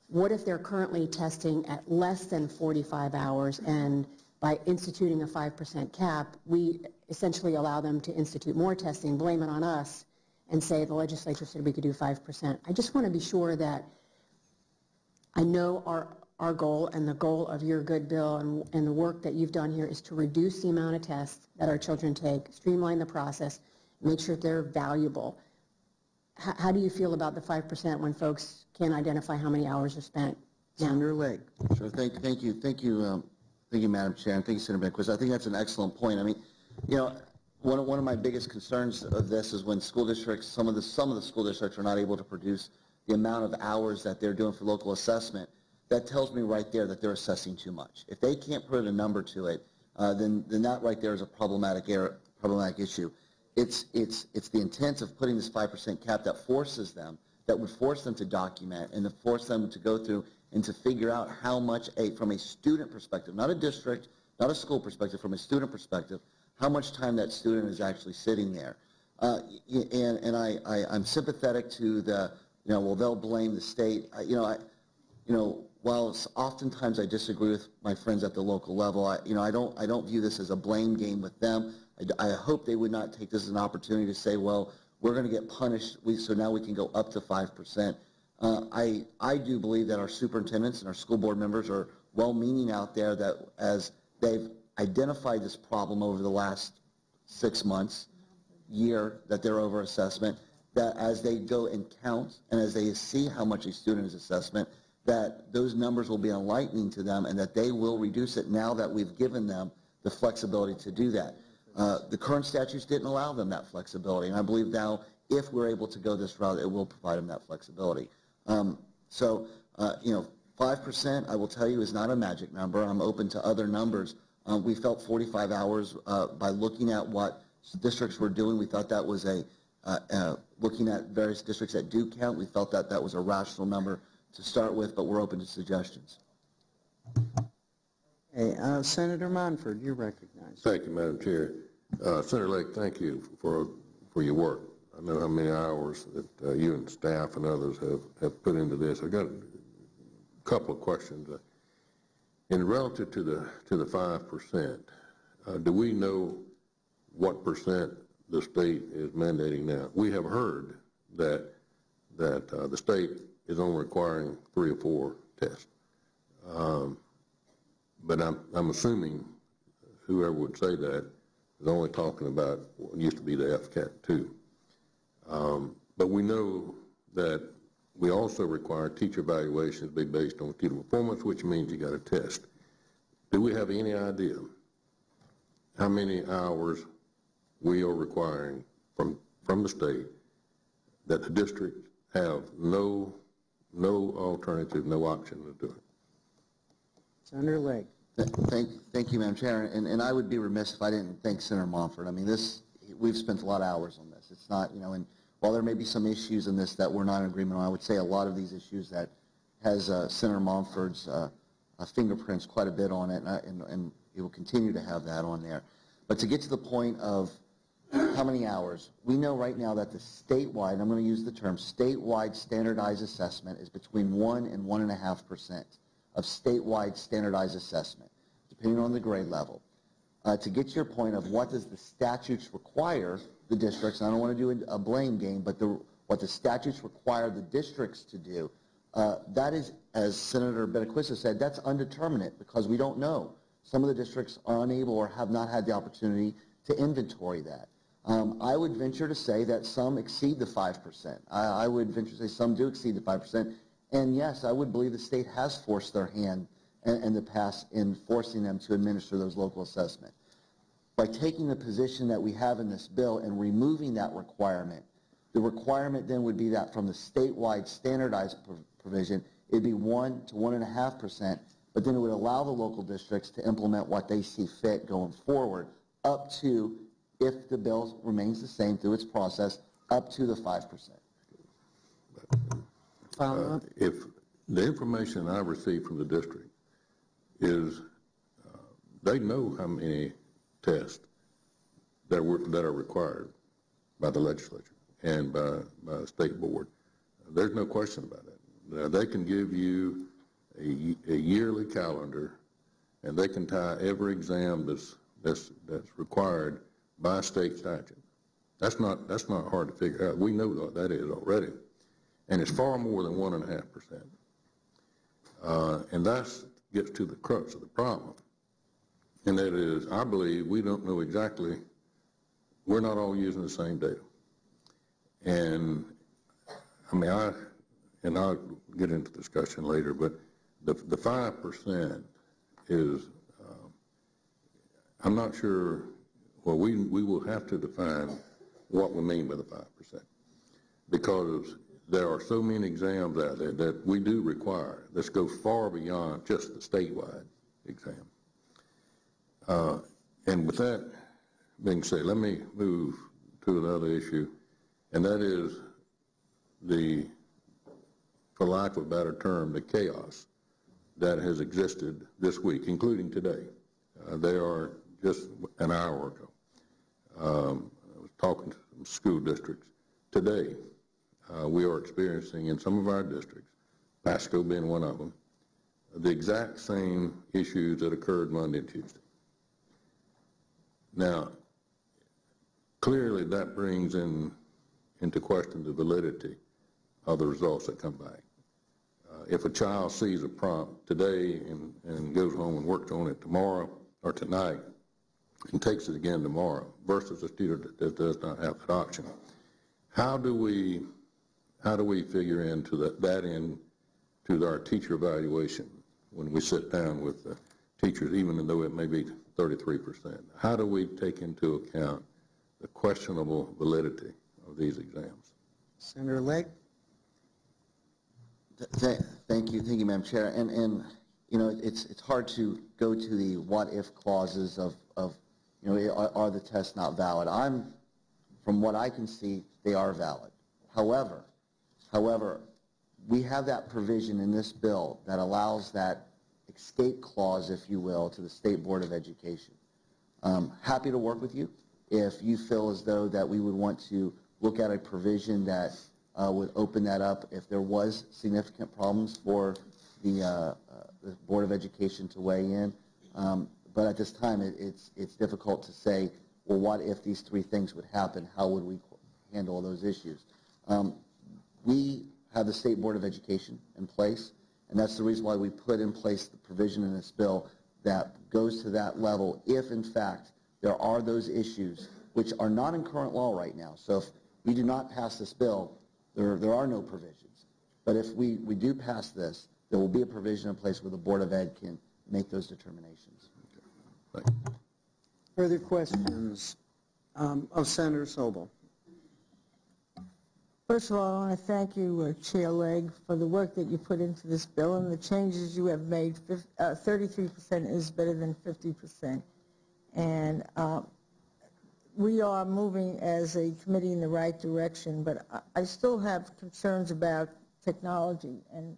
what if they're currently testing at less than 45 hours, and by instituting a 5% cap, we essentially allow them to institute more testing, blame it on us, and say the legislature said we could do 5%. I just want to be sure that I know our goal and the goal of your good bill and the work that you've done here is to reduce the amount of tests that our children take, streamline the process, make sure they're valuable. How do you feel about the 5% when folks can't identify how many hours are spent? Senator Legg. sure, thank you, Madam Chair, and thank you, Senator Benequisto. I think that's an excellent point. I mean, one of my biggest concerns of this is when school districts, some of the school districts are not able to produce the amount of hours that they're doing for local assessment. That tells me right there that they're assessing too much. If they can't put a number to it, then that right there is a problematic issue. It's the intent of putting this 5% cap that would force them to document and to force them to go through and to figure out how much, from a student perspective, not a district, not a school perspective, from a student perspective, how much time that student is actually sitting there. And I'm sympathetic to the, well, they'll blame the state. While oftentimes I disagree with my friends at the local level, I don't view this as a blame game with them. I hope they would not take this as an opportunity to say, well, we're going to get punished, so now we can go up to 5%. I do believe that our superintendents and our school board members are well-meaning out there, that as they've identified this problem over the last 6 months, year, that they're over assessment, that as they go and count and as they see how much a student is assessment, that those numbers will be enlightening to them and that they will reduce it now that we've given them the flexibility to do that. The current statutes didn't allow them that flexibility, and I believe now if we're able to go this route, it will provide them that flexibility. 5%, I will tell you, is not a magic number. I'm open to other numbers. We felt 45 hours by looking at what districts were doing. We thought that was a looking at various districts that do count, we felt that that was a rational number to start with, but we're open to suggestions. Hey, Senator Monfort, you're recognized. Thank you, Madam Chair. Senator Lake, thank you for your work. I know how many hours that you and staff and others have put into this. I've got a couple of questions. In relative to the 5%, do we know what percent the state is mandating now? We have heard that the state is only requiring 3 or 4 tests. But I'm assuming whoever would say that is only talking about what used to be the FCAT 2. But we know that we also require teacher evaluations to be based on student performance, which means you got a test. Do we have any idea how many hours we are requiring from the state that the districts have no alternative, no option to do it? Senator Lake. Thank you, Madam Chair, and I would be remiss if I didn't thank Senator Montfort. I mean, we've spent a lot of hours on this. It's not, and while there may be some issues in this that we're not in agreement on, I would say a lot of these issues that has Senator Montfort's fingerprints quite a bit on it, and it will continue to have that on there. But to get to the point of how many hours, we know right now that the statewide, I'm going to use the term statewide standardized assessment, is between 1 and 1.5% of statewide standardized assessment, depending on the grade level. To get to your point of what does the statutes require the districts, and I don't want to do a blame game, but what the statutes require the districts to do, that is, as Senator Benaquista said, that's undeterminate because we don't know. Some of the districts are unable or have not had the opportunity to inventory that. I would venture to say that some exceed the 5%. I would venture to say some do exceed the 5%. And yes, I would believe the state has forced their hand in the past in forcing them to administer those local assessments. By taking the position that we have in this bill and removing that requirement, the requirement then would be that from the statewide standardized provision, it'd be 1 to 1.5%, but then it would allow the local districts to implement what they see fit going forward, up to, if the bill remains the same through its process, up to the 5%. If the information I received from the district is they know how many tests that are required by the legislature and by the state board. There's no question about it. Now, they can give you a yearly calendar, and they can tie every exam that's required by state statute. That's not hard to figure out. We know what that is already. And it's far more than 1.5%. And that gets to the crux of the problem. And that is, I believe we don't know exactly, we're not all using the same data. And I mean, I'll get into discussion later, but the 5% is, I'm not sure, well, we will have to define what we mean by the 5%, because there are so many exams out there that we do require. This goes far beyond just the statewide exam. And with that being said, let me move to another issue, and that is for lack of a better term, the chaos that has existed this week, including today. They are just an hour ago. I was talking to some school districts. Today, we are experiencing in some of our districts, Pasco being one of them, the exact same issues that occurred Monday and Tuesday. Now, clearly that brings into question the validity of the results that come back. If a child sees a prompt today and goes home and works on it tomorrow or tonight and takes it again tomorrow versus a student that does not have that option, how do we figure into that into our teacher evaluation when we sit down with the teachers, even though it may be 33%? How do we take into account the questionable validity of these exams? Senator Lake. Thank you, Madam Chair. And it's hard to go to the what if clauses of are the tests not valid. I'm from what I can see, they are valid. However, we have that provision in this bill that allows that escape clause, if you will, to the State Board of Education. Happy to work with you if you feel as though that we would want to look at a provision that would open that up if there was significant problems for the Board of Education to weigh in. But at this time, it's difficult to say, well, what if these three things would happen? How would we handle those issues? We have the State Board of Education in place, and that's the reason why we put in place the provision in this bill that goes to that level if, in fact, there are those issues which are not in current law right now. So if we do not pass this bill, there are no provisions. But if we do pass this, there will be a provision in place where the Board of Ed can make those determinations. Further questions of Senator Sobel? First of all, I want to thank you, Chair Legg, for the work that you put into this bill and the changes you have made. 33% is better than 50%. And we are moving as a committee in the right direction, but I still have concerns about technology. And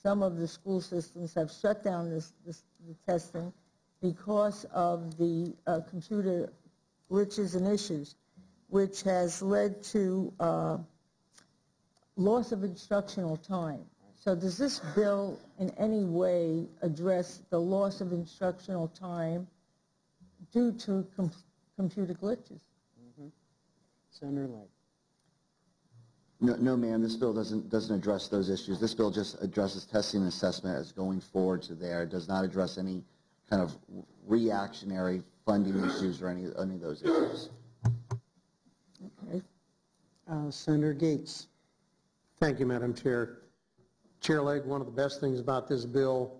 some of the school systems have shut down the testing because of the computer glitches and issues, which has led to loss of instructional time. So does this bill in any way address the loss of instructional time due to computer glitches? Senator Legg. No, ma'am, this bill doesn't address those issues. This bill just addresses testing and assessment as going forward to there. It does not address any kind of reactionary funding issues or any of those issues. Okay. Senator Gates. Thank you, Madam Chair. Chair Legg, one of the best things about this bill,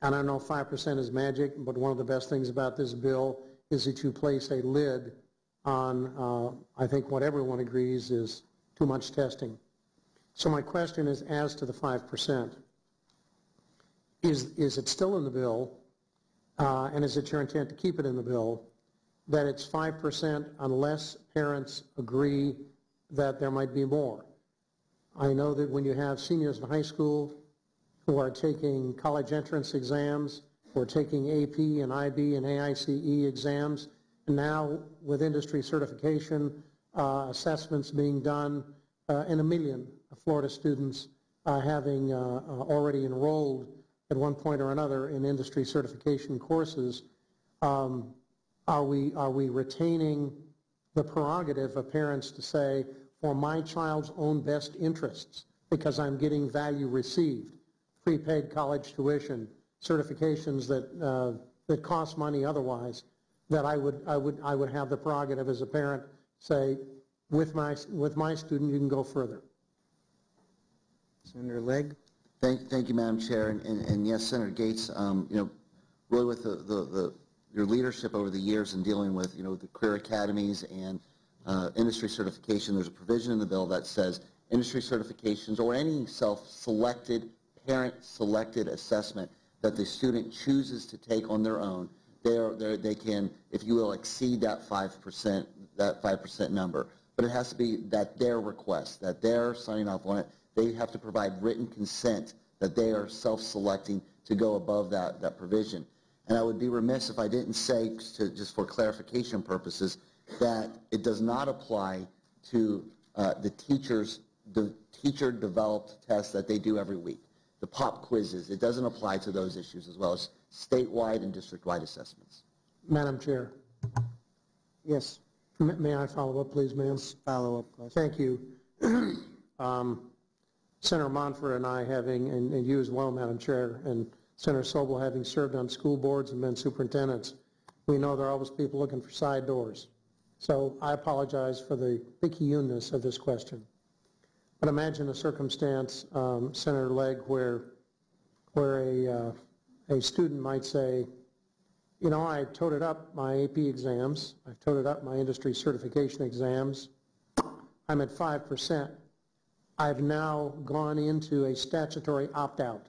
and I know 5% is magic, but one of the best things about this bill is that you place a lid on, I think what everyone agrees is too much testing. So my question is as to the 5%. Is it still in the bill, and is it your intent to keep it in the bill, that it's 5% unless parents agree that there might be more? I know that when you have seniors in high school who are taking college entrance exams, who are taking AP and IB and AICE exams, and now with industry certification assessments being done, and 1 million Florida students having already enrolled at one point or another in industry certification courses, are we retaining the prerogative of parents to say, for my child's own best interests, because I'm getting value received, prepaid college tuition, certifications that cost money otherwise, that I would have the prerogative as a parent say, with my student, you can go further. Senator Legg. Thank you, Madam Chair, and yes, Senator Gates, really with your leadership over the years in dealing with, the career academies and industry certification, there's a provision in the bill that says industry certifications or any self-selected, parent-selected assessment that the student chooses to take on their own, they can, if you will, exceed that 5% number. But it has to be that their request, that they're signing off on it. They have to provide written consent that they are self-selecting to go above that provision. And I would be remiss if I didn't say, just for clarification purposes, that it does not apply to the teacher-developed tests that they do every week, the pop quizzes. It doesn't apply to those issues, as well as statewide and district-wide assessments. Madam Chair. Yes. May I follow up, please, ma'am? Follow-up question. Thank you. Senator Monfort and I having, and you as well, Madam Chair, and Senator Sobel having served on school boards and been superintendents, we know there are always people looking for side doors. So I apologize for the picky-ness of this question. But imagine a circumstance, Senator Legg, where a student might say, I toted up my AP exams, I've toted up my industry certification exams, I'm at 5%. I've now gone into a statutory opt-out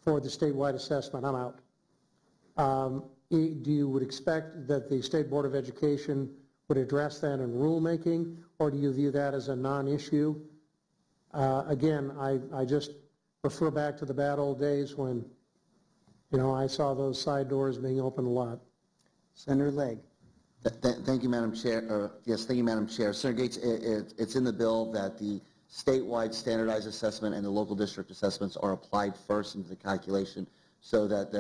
for the statewide assessment. I'm out. Do you would expect that the State Board of Education would address that in rulemaking, or do you view that as a non-issue? Again, I just refer back to the bad old days when, you know, I saw those side doors being opened a lot. Senator Legg. Thank you, Madam Chair. Yes, thank you, Madam Chair. Senator Gates, it's in the bill that the statewide standardized assessment and the local district assessments are applied first into the calculation so that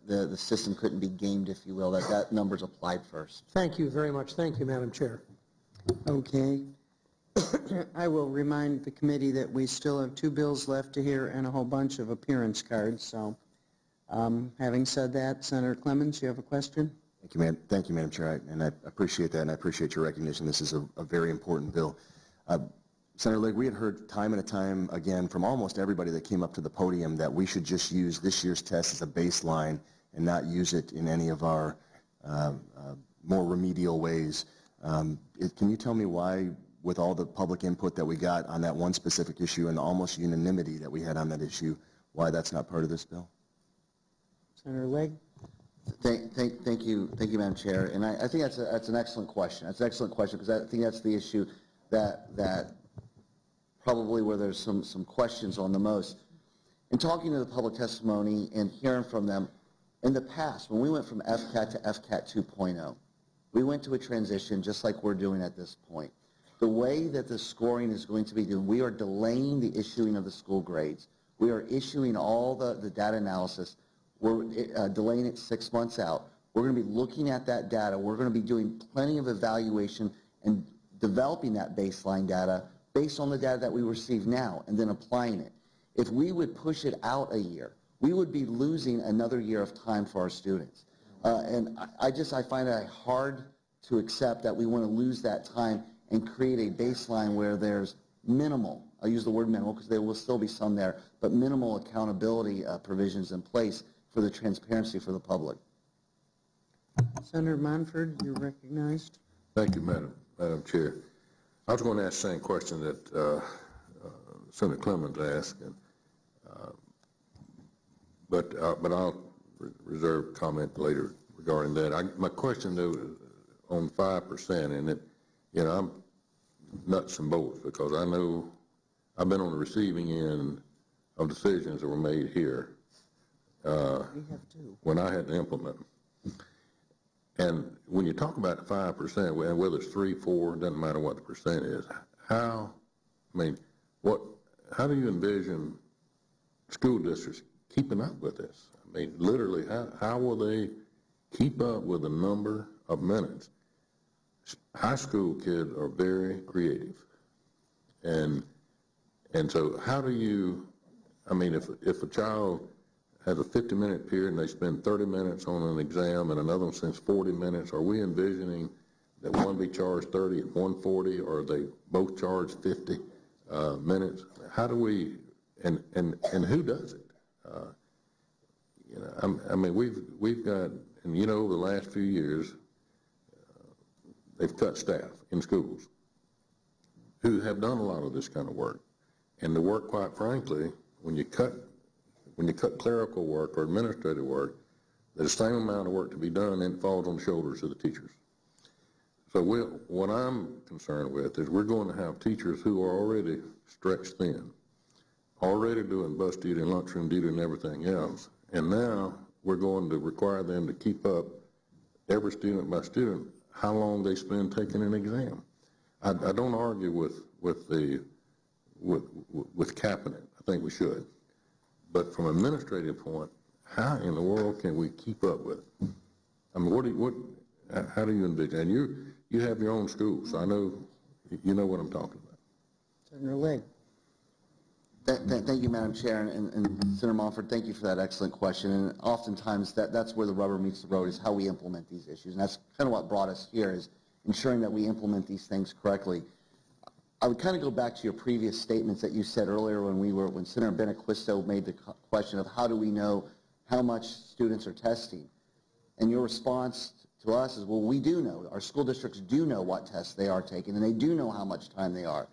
the system couldn't be gamed, if you will, that number's applied first. Thank you very much. Thank you, Madam Chair. Okay. I will remind the committee that we still have 2 bills left to hear and a whole bunch of appearance cards. So having said that, Senator Clemens, you have a question? Thank you, Madam Chair, and I appreciate that, and I appreciate your recognition. This is a very important bill. Senator Legg, we had heard time and time again from almost everybody that came up to the podium that we should just use this year's test as a baseline and not use it in any of our more remedial ways. Can you tell me why, with all the public input that we got on that one specific issue and the almost unanimity that we had on that issue, why that's not part of this bill? Senator Legg? Thank you, Madam Chair. And I think that's an excellent question. That's an excellent question because I think that's the issue that probably where there's some questions on the most. In talking to the public testimony and hearing from them, in the past, when we went from FCAT to FCAT 2.0, we went to a transition just like we're doing at this point. The way that the scoring is going to be done, we are delaying the issuing of the school grades. We are issuing all the data analysis. We're delaying it 6 months out. We're going to be looking at that data. We're going to be doing plenty of evaluation and developing that baseline data based on the data that we receive now and then applying it. If we would push it out a year, we would be losing another year of time for our students. And I find it hard to accept that we want to lose that time and create a baseline where there's minimal, I'll use the word minimal because there will still be some there, but minimal accountability provisions in place for the transparency for the public. Senator Monfort, you're recognized. Thank you, Madam Chair. I was going to ask the same question that Senator Clemens asked, and, but I'll reserve comment later regarding that. My question though on 5%, and it, you know, I'm nuts and bolts because I know I've been on the receiving end of decisions that were made here when I had to implement them. And when you talk about the 5%, and whether it's 3, 4, doesn't matter what the percent is, how do you envision school districts keeping up with this? I mean, literally, how will they keep up with the number of minutes? High school kids are very creative. And so how do you, I mean, if a child has a 50-minute period and they spend 30 minutes on an exam and another one spends 40 minutes, are we envisioning that one be charged 30 and one 40, or are they both charged 50 minutes? How do we, and who does it? You know, I mean, we've got, and you know, over the last few years, they've cut staff in schools who have done a lot of this kind of work. And the work, quite frankly, when you cut clerical work or administrative work, there's the same amount of work to be done and it falls on the shoulders of the teachers. So what I'm concerned with is we're going to have teachers who are already stretched thin, already doing bus duty and lunchroom duty and everything else. And now we're going to require them to keep up every student by student how long they spend taking an exam. I don't argue with capping it. I think we should. But from an administrative point, how in the world can we keep up with it? I mean, how do you envision? And you have your own school, so I know you know what I'm talking about. Senator Legg. Thank you, Madam Chair, and Senator Monfort, thank you for that excellent question. And oftentimes that's where the rubber meets the road, is how we implement these issues. And that's kind of what brought us here, is ensuring that we implement these things correctly. I would kind of go back to your previous statements that you said earlier when Senator Benaquisto made the question of how do we know how much students are testing. And your response to us is, well, we do know. Our school districts do know what tests they are taking, and they do know how much time they are.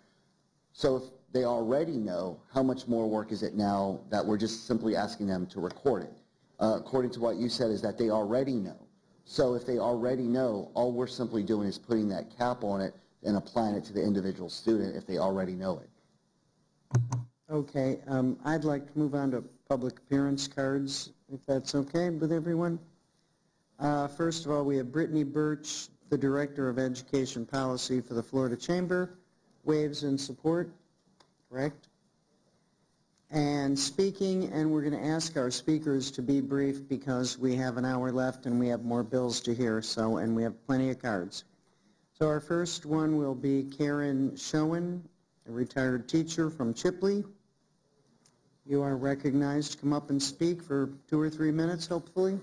So if they already know, how much more work is it now that we're just simply asking them to record it? According to what you said, is that they already know. So if they already know, all we're simply doing is putting that cap on it and applying it to the individual student if they already know it. Okay, I'd like to move on to public appearance cards, if that's okay with everyone. First of all, we have Brittany Birch, the Director of Education Policy for the Florida Chamber, waves in support, correct? And speaking, and we're going to ask our speakers to be brief because we have an hour left and we have more bills to hear, so, and we have plenty of cards. So our first one will be Karen Schoen, a retired teacher from Chipley. You are recognized to come up and speak for 2 or 3 minutes, hopefully.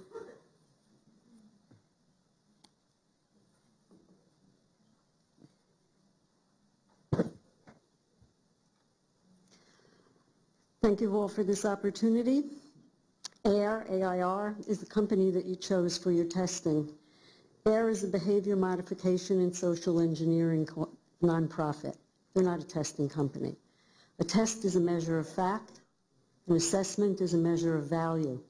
Thank you all for this opportunity. AIR, AIR, is the company that you chose for your testing. AIR is a behavior modification and social engineering nonprofit. They're not a testing company. A test is a measure of fact. An assessment is a measure of value.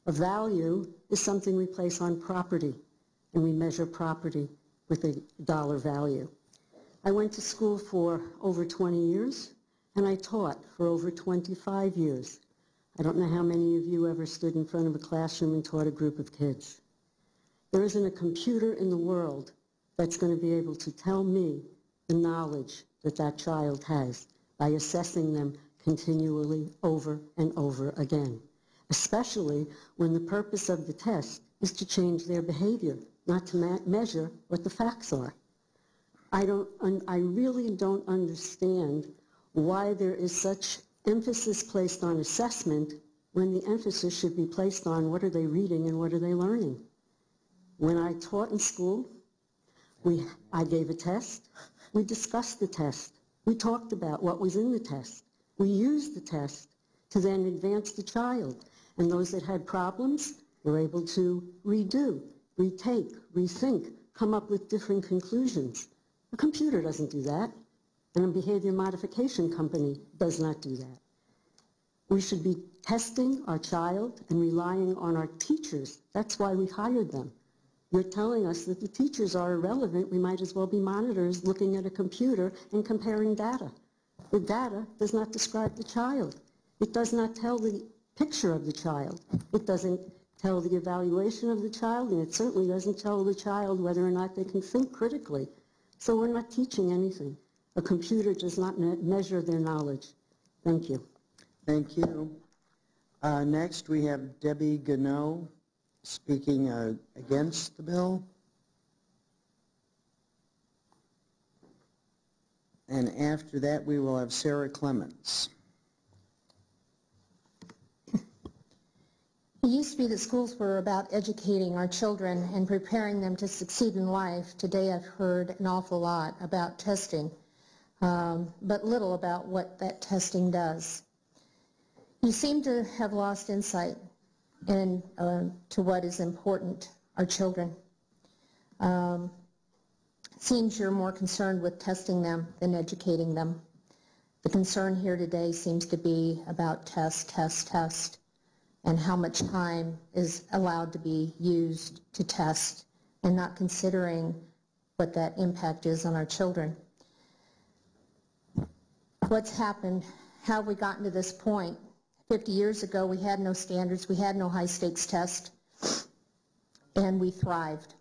A value is something we place on property, and we measure property with a dollar value. I went to school for over 20 years. And I taught for over 25 years. I don't know how many of you ever stood in front of a classroom and taught a group of kids. There isn't a computer in the world that's going to be able to tell me the knowledge that that child has by assessing them continually over and over again, especially when the purpose of the test is to change their behavior, not to measure what the facts are. I really don't understand why there is such emphasis placed on assessment when the emphasis should be placed on what are they reading and what are they learning. When I taught in school, I gave a test, we discussed the test, we talked about what was in the test, we used the test to then advance the child, and those that had problems were able to redo, retake, rethink, come up with different conclusions. A computer doesn't do that. And a behavior modification company does not do that. We should be testing our child and relying on our teachers. That's why we hired them. You're telling us that the teachers are irrelevant. We might as well be monitors looking at a computer and comparing data. The data does not describe the child. It does not tell the picture of the child. It doesn't tell the evaluation of the child, and it certainly doesn't tell the child whether or not they can think critically. So we're not teaching anything. A computer does not measure their knowledge. Thank you. Thank you. Next, we have Debbie Gano speaking against the bill. And after that, we will have Sarah Clements. It used to be that schools were about educating our children and preparing them to succeed in life. Today I've heard an awful lot about testing. But little about what that testing does. You seem to have lost insight to what is important, our children. It seems you're more concerned with testing them than educating them. The concern here today seems to be about test, and how much time is allowed to be used to test, and not considering what that impact is on our children. What's happened? How have we gotten to this point? 50 years ago, we had no standards, we had no high-stakes test, and we thrived.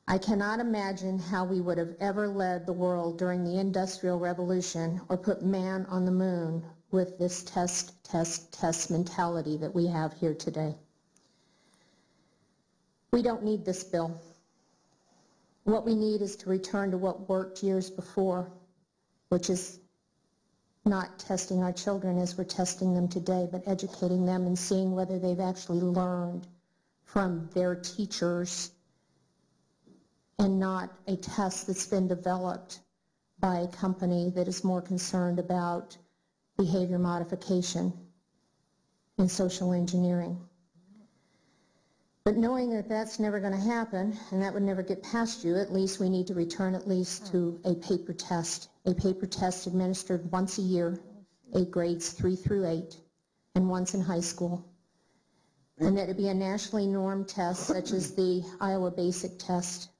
I cannot imagine how we would have ever led the world during the Industrial Revolution or put man on the moon with this test mentality that we have here today. We don't need this bill. What we need is to return to what worked years before, which is not testing our children as we're testing them today, but educating them and seeing whether they've actually learned from their teachers, and not a test that's been developed by a company that is more concerned about behavior modification and social engineering. But knowing that that's never going to happen, and that would never get past you, at least we need to return at least to a paper test administered once a year, grades 3 through 8, and once in high school. and that it be a nationally normed test such as the Iowa Basic Test,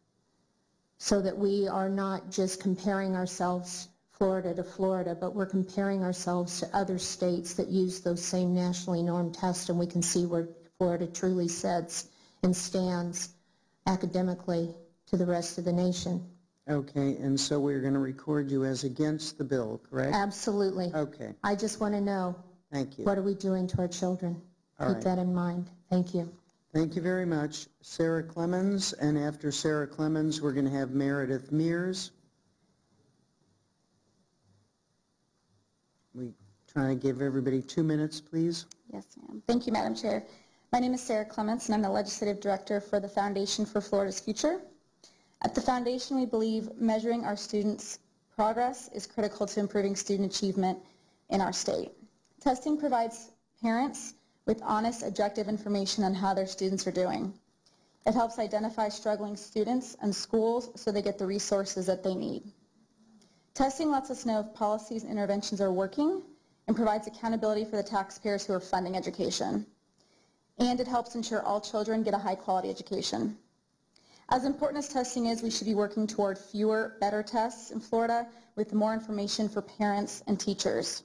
so that we are not just comparing ourselves Florida to Florida, but we're comparing ourselves to other states that use those same nationally normed tests, and we can see where Florida truly sits and stands academically to the rest of the nation. Okay, and so we're going to record you as against the bill, correct? Absolutely. Okay, I just want to know, thank you. what are we doing to our children? All Keep right. that in mind. Thank you. Thank you very much. Sarah Clemens, and after Sarah Clemens, we're going to have Meredith Mears. We try to give everybody 2 minutes, please. Yes, ma'am. Thank you, Madam Chair. My name is Sarah Clements, and I'm the Legislative Director for the Foundation for Florida's Future. At the Foundation, we believe measuring our students' progress is critical to improving student achievement in our state. Testing provides parents with honest, objective information on how their students are doing. It helps identify struggling students and schools so they get the resources that they need. Testing lets us know if policies and interventions are working and provides accountability for the taxpayers who are funding education. And it helps ensure all children get a high-quality education. As important as testing is, we should be working toward fewer, better tests in Florida with more information for parents and teachers.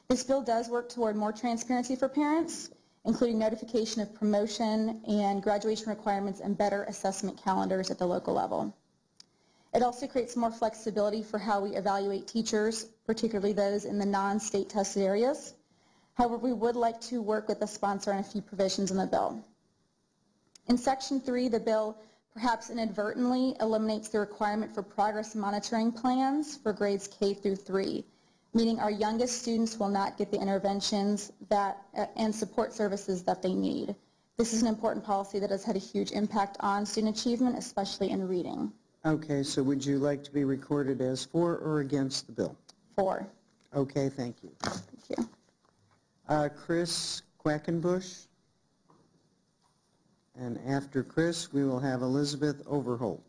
This bill does work toward more transparency for parents, including notification of promotion and graduation requirements and better assessment calendars at the local level. It also creates more flexibility for how we evaluate teachers, particularly those in the non-state tested areas. However, we would like to work with the sponsor on a few provisions in the bill. In Section 3, the bill perhaps inadvertently eliminates the requirement for progress monitoring plans for grades K through 3, meaning our youngest students will not get the interventions and support services that they need. This is an important policy that has had a huge impact on student achievement, especially in reading. Okay, so would you like to be recorded as for or against the bill? For. Okay, thank you. Thank you. Chris Quackenbush. And after Chris, we will have Elizabeth Overholt.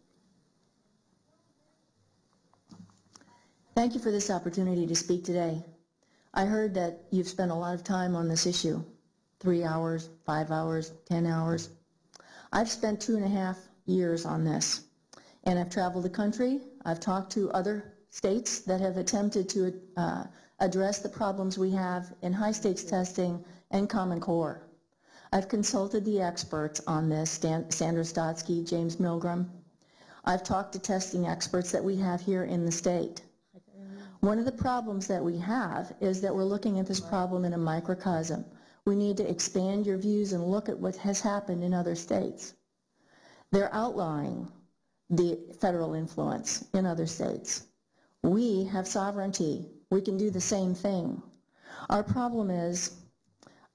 Thank you for this opportunity to speak today. I heard that you've spent a lot of time on this issue, 3 hours, 5 hours, 10 hours. I've spent 2.5 years on this, and I've traveled the country. I've talked to other states that have attempted to address the problems we have in high stakes testing and Common Core. I've consulted the experts on this, Sandra Stotsky, James Milgram. I've talked to testing experts that we have here in the state. One of the problems that we have is that we're looking at this problem in a microcosm. We need to expand your views and look at what has happened in other states. They're outlawing the federal influence in other states. We have sovereignty. We can do the same thing. Our problem is,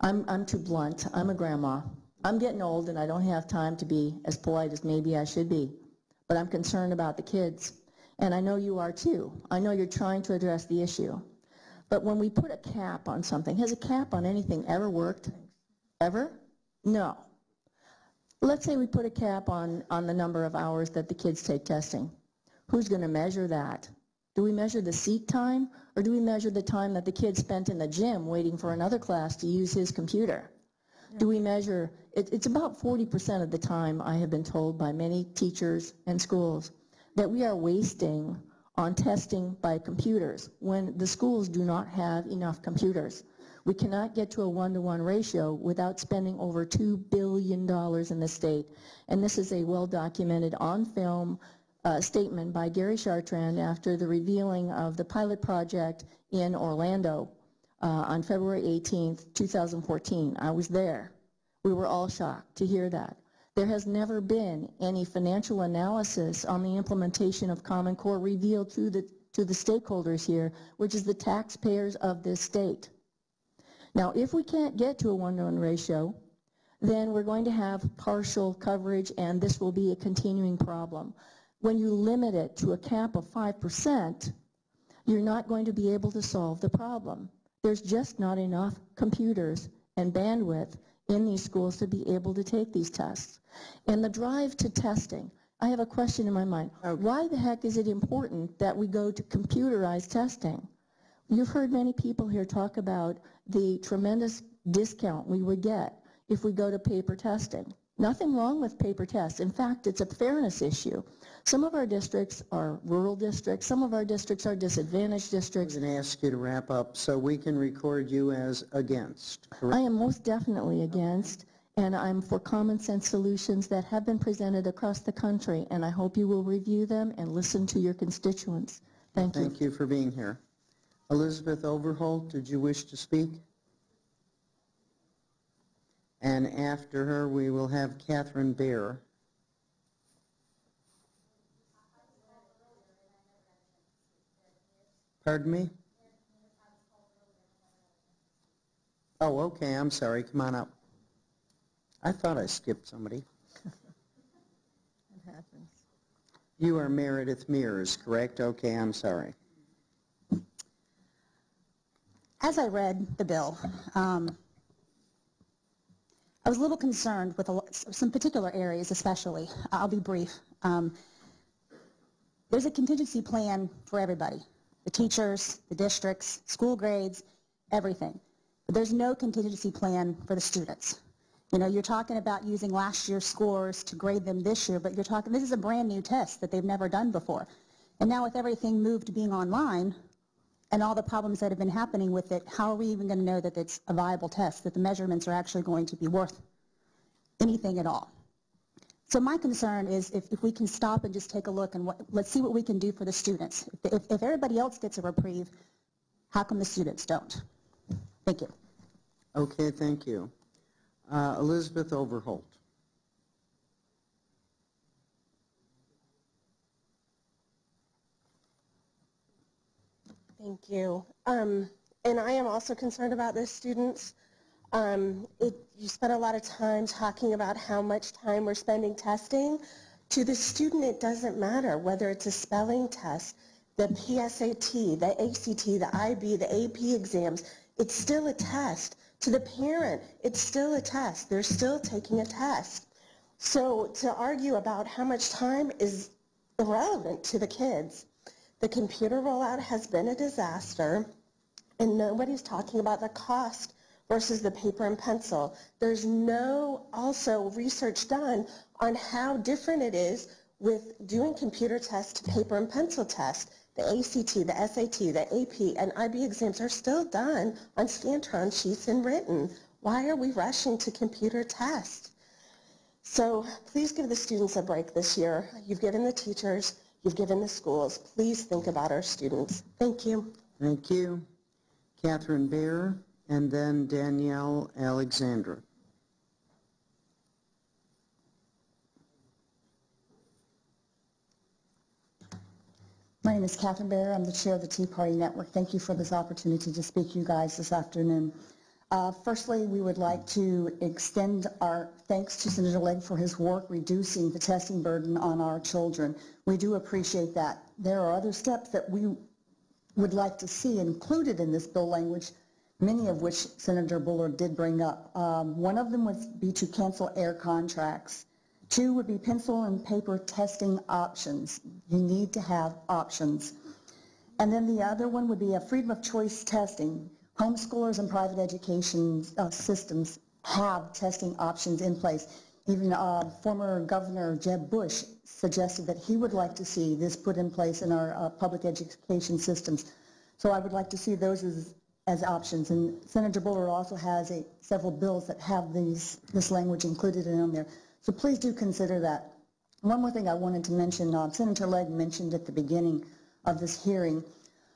I'm too blunt. I'm a grandma. I'm getting old and I don't have time to be as polite as maybe I should be. But I'm concerned about the kids. And I know you are too. I know you're trying to address the issue. But when we put a cap on something, has a cap on anything ever worked? Ever? No. Let's say we put a cap on the number of hours that the kids take testing. Who's going to measure that? Do we measure the seat time, or do we measure the time that the kid spent in the gym waiting for another class to use his computer? Do we measure, it's about 40% of the time, I have been told by many teachers and schools, that we are wasting on testing by computers when the schools do not have enough computers. We cannot get to a 1-to-1 ratio without spending over $2 billion in the state. And this is a well-documented on-film statement by Gary Chartrand after the revealing of the pilot project in Orlando on February 18th, 2014. I was there. We were all shocked to hear that. There has never been any financial analysis on the implementation of Common Core revealed to the stakeholders here, which is the taxpayers of this state. Now, if we can't get to a 1-to-1 ratio, then we're going to have partial coverage, and this will be a continuing problem. When you limit it to a cap of 5%, you're not going to be able to solve the problem. There's just not enough computers and bandwidth in these schools to be able to take these tests. And the drive to testing, I have a question in my mind. Why the heck is it important that we go to computerized testing? You've heard many people here talk about the tremendous discount we would get if we go to paper testing. Nothing wrong with paper tests. In fact, it's a fairness issue. Some of our districts are rural districts. Some of our districts are disadvantaged districts. I'm going to ask you to wrap up so we can record you as against. I am most definitely against, and I'm for common sense solutions that have been presented across the country, and I hope you will review them and listen to your constituents. Thank you. Thank you for being here. Elizabeth Overholt, did you wish to speak? And after her, we will have Catherine Bear. Pardon me? Oh, okay, I'm sorry. Come on up. I thought I skipped somebody. It happens. You are Meredith Mears, correct? Okay, I'm sorry. As I read the bill, I was a little concerned with some particular areas especially. I'll be brief. There's a contingency plan for everybody, the teachers, the districts, school grades, everything. But there's no contingency plan for the students. You know, you're talking about using last year's scores to grade them this year, but you're talking, this is a brand new test that they've never done before. And now with everything moved to being online and all the problems that have been happening with it, how are we even going to know that it's a viable test, that the measurements are actually going to be worth anything at all? So my concern is if we can stop and just take a look and let's see what we can do for the students. If everybody else gets a reprieve, how come the students don't? Thank you. Okay, thank you. Elizabeth Overholt. Thank you. And I am also concerned about the students. You spent a lot of time talking about how much time we're spending testing. To the student, it doesn't matter whether it's a spelling test, the PSAT, the ACT, the IB, the AP exams. It's still a test. To the parent, it's still a test. They're still taking a test. So to argue about how much time is irrelevant to the kids. The computer rollout has been a disaster, and nobody's talking about the cost versus the paper and pencil. There's no also research done on how different it is with doing computer tests to paper and pencil tests. The ACT, the SAT, the AP, and IB exams are still done on Scantron sheets and written. Why are we rushing to computer tests? So please give the students a break this year. You've given the teachers, you've given the schools. Please think about our students. Thank you. Thank you. Catherine Bear, and then Danielle Alexandra. My name is Catherine Bear. I'm the chair of the Tea Party Network. Thank you for this opportunity to speak to you guys this afternoon. Firstly, we would like to extend our thanks to Senator Legg for his work reducing the testing burden on our children. We do appreciate that. There are other steps that we would like to see included in this bill language, many of which Senator Bullard did bring up. One of them would be to cancel air contracts. Two would be pencil and paper testing options. You need to have options. And then the other one would be a freedom of choice testing. Homeschoolers and private education systems have testing options in place. Even former Governor Jeb Bush suggested that he would like to see this put in place in our public education systems. So I would like to see those as options. And Senator Bullard also has several bills that have this language included in them there. So please do consider that. One more thing I wanted to mention, Senator Legg mentioned at the beginning of this hearing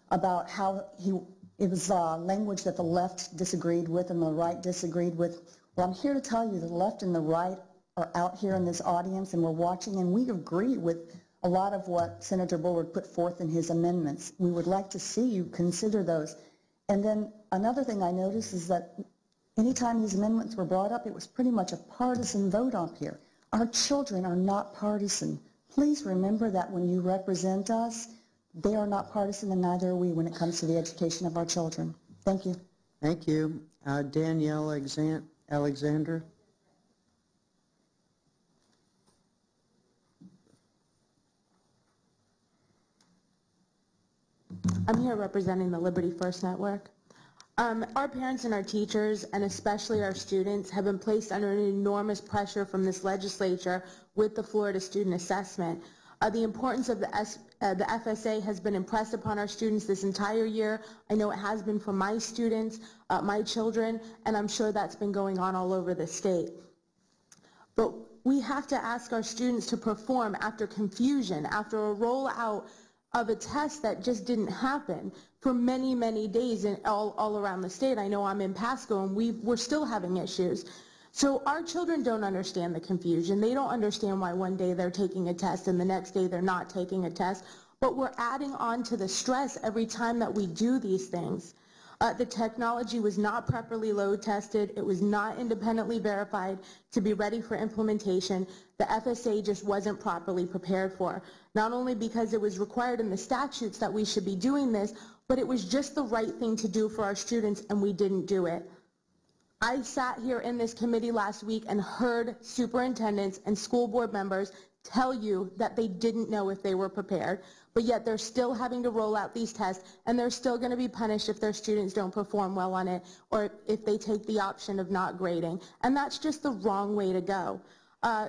about how it was language that the left disagreed with and the right disagreed with. Well, I'm here to tell you the left and the right are out here in this audience and we're watching, and we agree with a lot of what Senator Bullard put forth in his amendments. We would like to see you consider those. And then another thing I noticed is that anytime these amendments were brought up, it was pretty much a partisan vote up here. Our children are not partisan. Please remember that when you represent us, they are not partisan, and neither are we when it comes to the education of our children. Thank you. Thank you. Danielle Alexander. I'm here representing the Liberty First Network. Our parents and our teachers, and especially our students, have been placed under an enormous pressure from this legislature with the Florida Student Assessment. The importance of the FSA has been impressed upon our students this entire year. I know it has been for my students, my children, and I'm sure that's been going on all over the state. But we have to ask our students to perform after confusion, after a rollout of a test that just didn't happen for many, many days all around the state. I know I'm in Pasco and we're still having issues. So our children don't understand the confusion. They don't understand why one day they're taking a test and the next day they're not taking a test. But we're adding on to the stress every time that we do these things. The technology was not properly load tested. It was not independently verified to be ready for implementation. The FSA just wasn't properly prepared for. Not only because it was required in the statutes that we should be doing this, but it was just the right thing to do for our students, and we didn't do it. I sat here in this committee last week and heard superintendents and school board members tell you that they didn't know if they were prepared, but yet they're still having to roll out these tests, and they're still going to be punished if their students don't perform well on it, or if they take the option of not grading. And that's just the wrong way to go.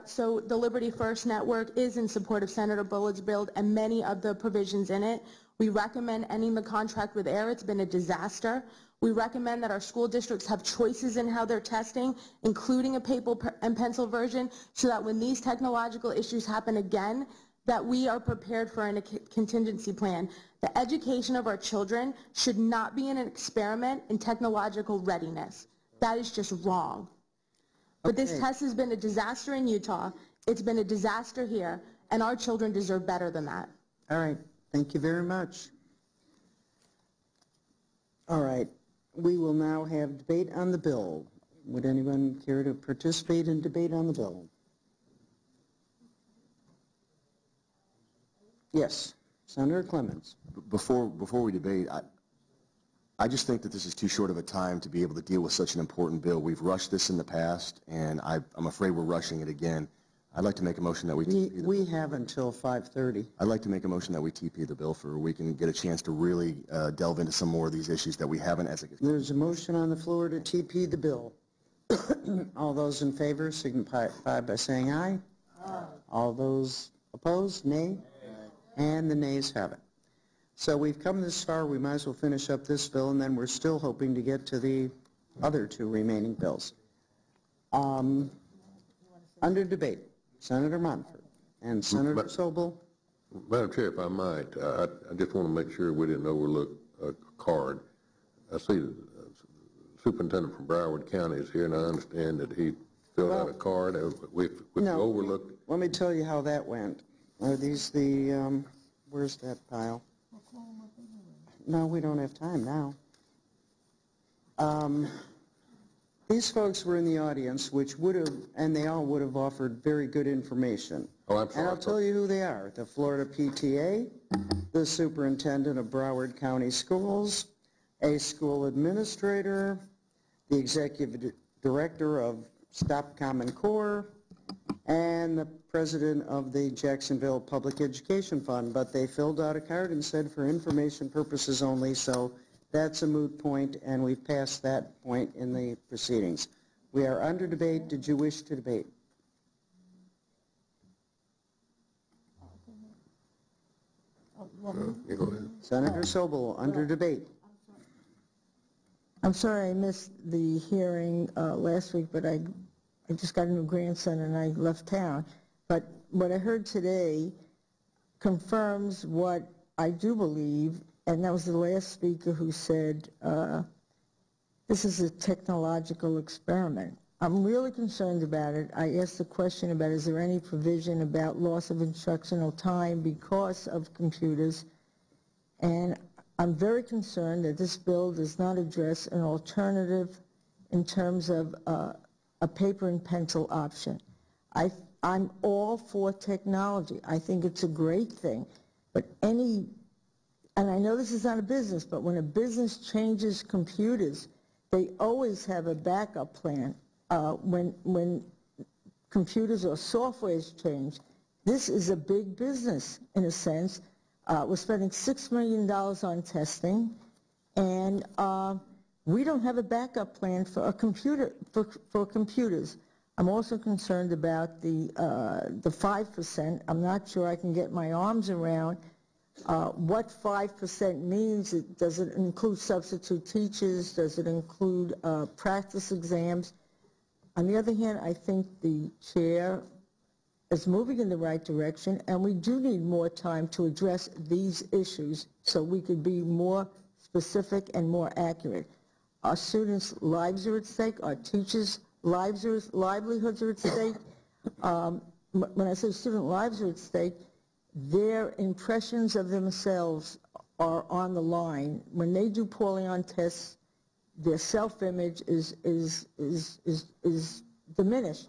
So the Liberty First Network is in support of Senator Bullard's bill and many of the provisions in it. We recommend ending the contract with AIR. It's been a disaster. We recommend that our school districts have choices in how they're testing, including a paper and pencil version, so that when these technological issues happen again, that we are prepared for a contingency plan. The education of our children should not be an experiment in technological readiness. That is just wrong. But this test has been a disaster in Utah. It's been a disaster here, and our children deserve better than that. All right. Thank you very much. All right. We will now have debate on the bill. Would anyone care to participate in debate on the bill? Yes. Senator Clements. Before we debate, I just think that this is too short of a time to be able to deal with such an important bill. We've rushed this in the past, and I'm afraid we're rushing it again. I'd like to make a motion that we TP the bill. We have until 5:30. I'd like to make a motion that we TP the bill for we can get a chance to really delve into some more of these issues that we haven't as a... There's a motion on the floor to TP the bill. All those in favor signify by saying aye. Aye. All those opposed, nay. And the nays have it. So we've come this far, we might as well finish up this bill, and then we're still hoping to get to the other two remaining bills. Under debate, Senator Monfort and Senator Sobel. Madam Chair, if I might, I just want to make sure we didn't overlook a card. I see the superintendent from Broward County is here, and I understand that he filled out a card. No, overlooked. let me tell you how that went. Are these the, where's that pile? No, we don't have time now. These folks were in the audience, which would have, and they all would have offered very good information. Oh, I'm sorry. And I'll tell you who they are. The Florida PTA, the superintendent of Broward County Schools, a school administrator, the executive director of Stop Common Core, and the president of the Jacksonville Public Education Fund. But they filled out a card and said for information purposes only, so that's a moot point, and we've passed that point in the proceedings. We are under debate. Did you wish to debate? Senator Sobel, under debate. I'm sorry I missed the hearing last week, but I just got a new grandson and I left town. But what I heard today confirms what I do believe, and that was the last speaker who said this is a technological experiment. I'm really concerned about it. I asked the question about is there any provision about loss of instructional time because of computers, and I'm very concerned that this bill does not address an alternative in terms of a paper and pencil option. I'm all for technology. I think it's a great thing, but and I know this is not a business, but when a business changes computers, they always have a backup plan. When computers or softwares change, this is a big business in a sense. We're spending $6 million on testing, and We don't have a backup plan for a computer, for computers. I'm also concerned about the 5%. I'm not sure I can get my arms around what 5% means. Does it include substitute teachers? Does it include practice exams? On the other hand, I think the chair is moving in the right direction, and we do need more time to address these issues so we could be more specific and more accurate. Our students' lives are at stake. Our teachers' livelihoods are at stake. When I say student lives are at stake, their impressions of themselves are on the line. When they do poorly on tests, their self-image is diminished.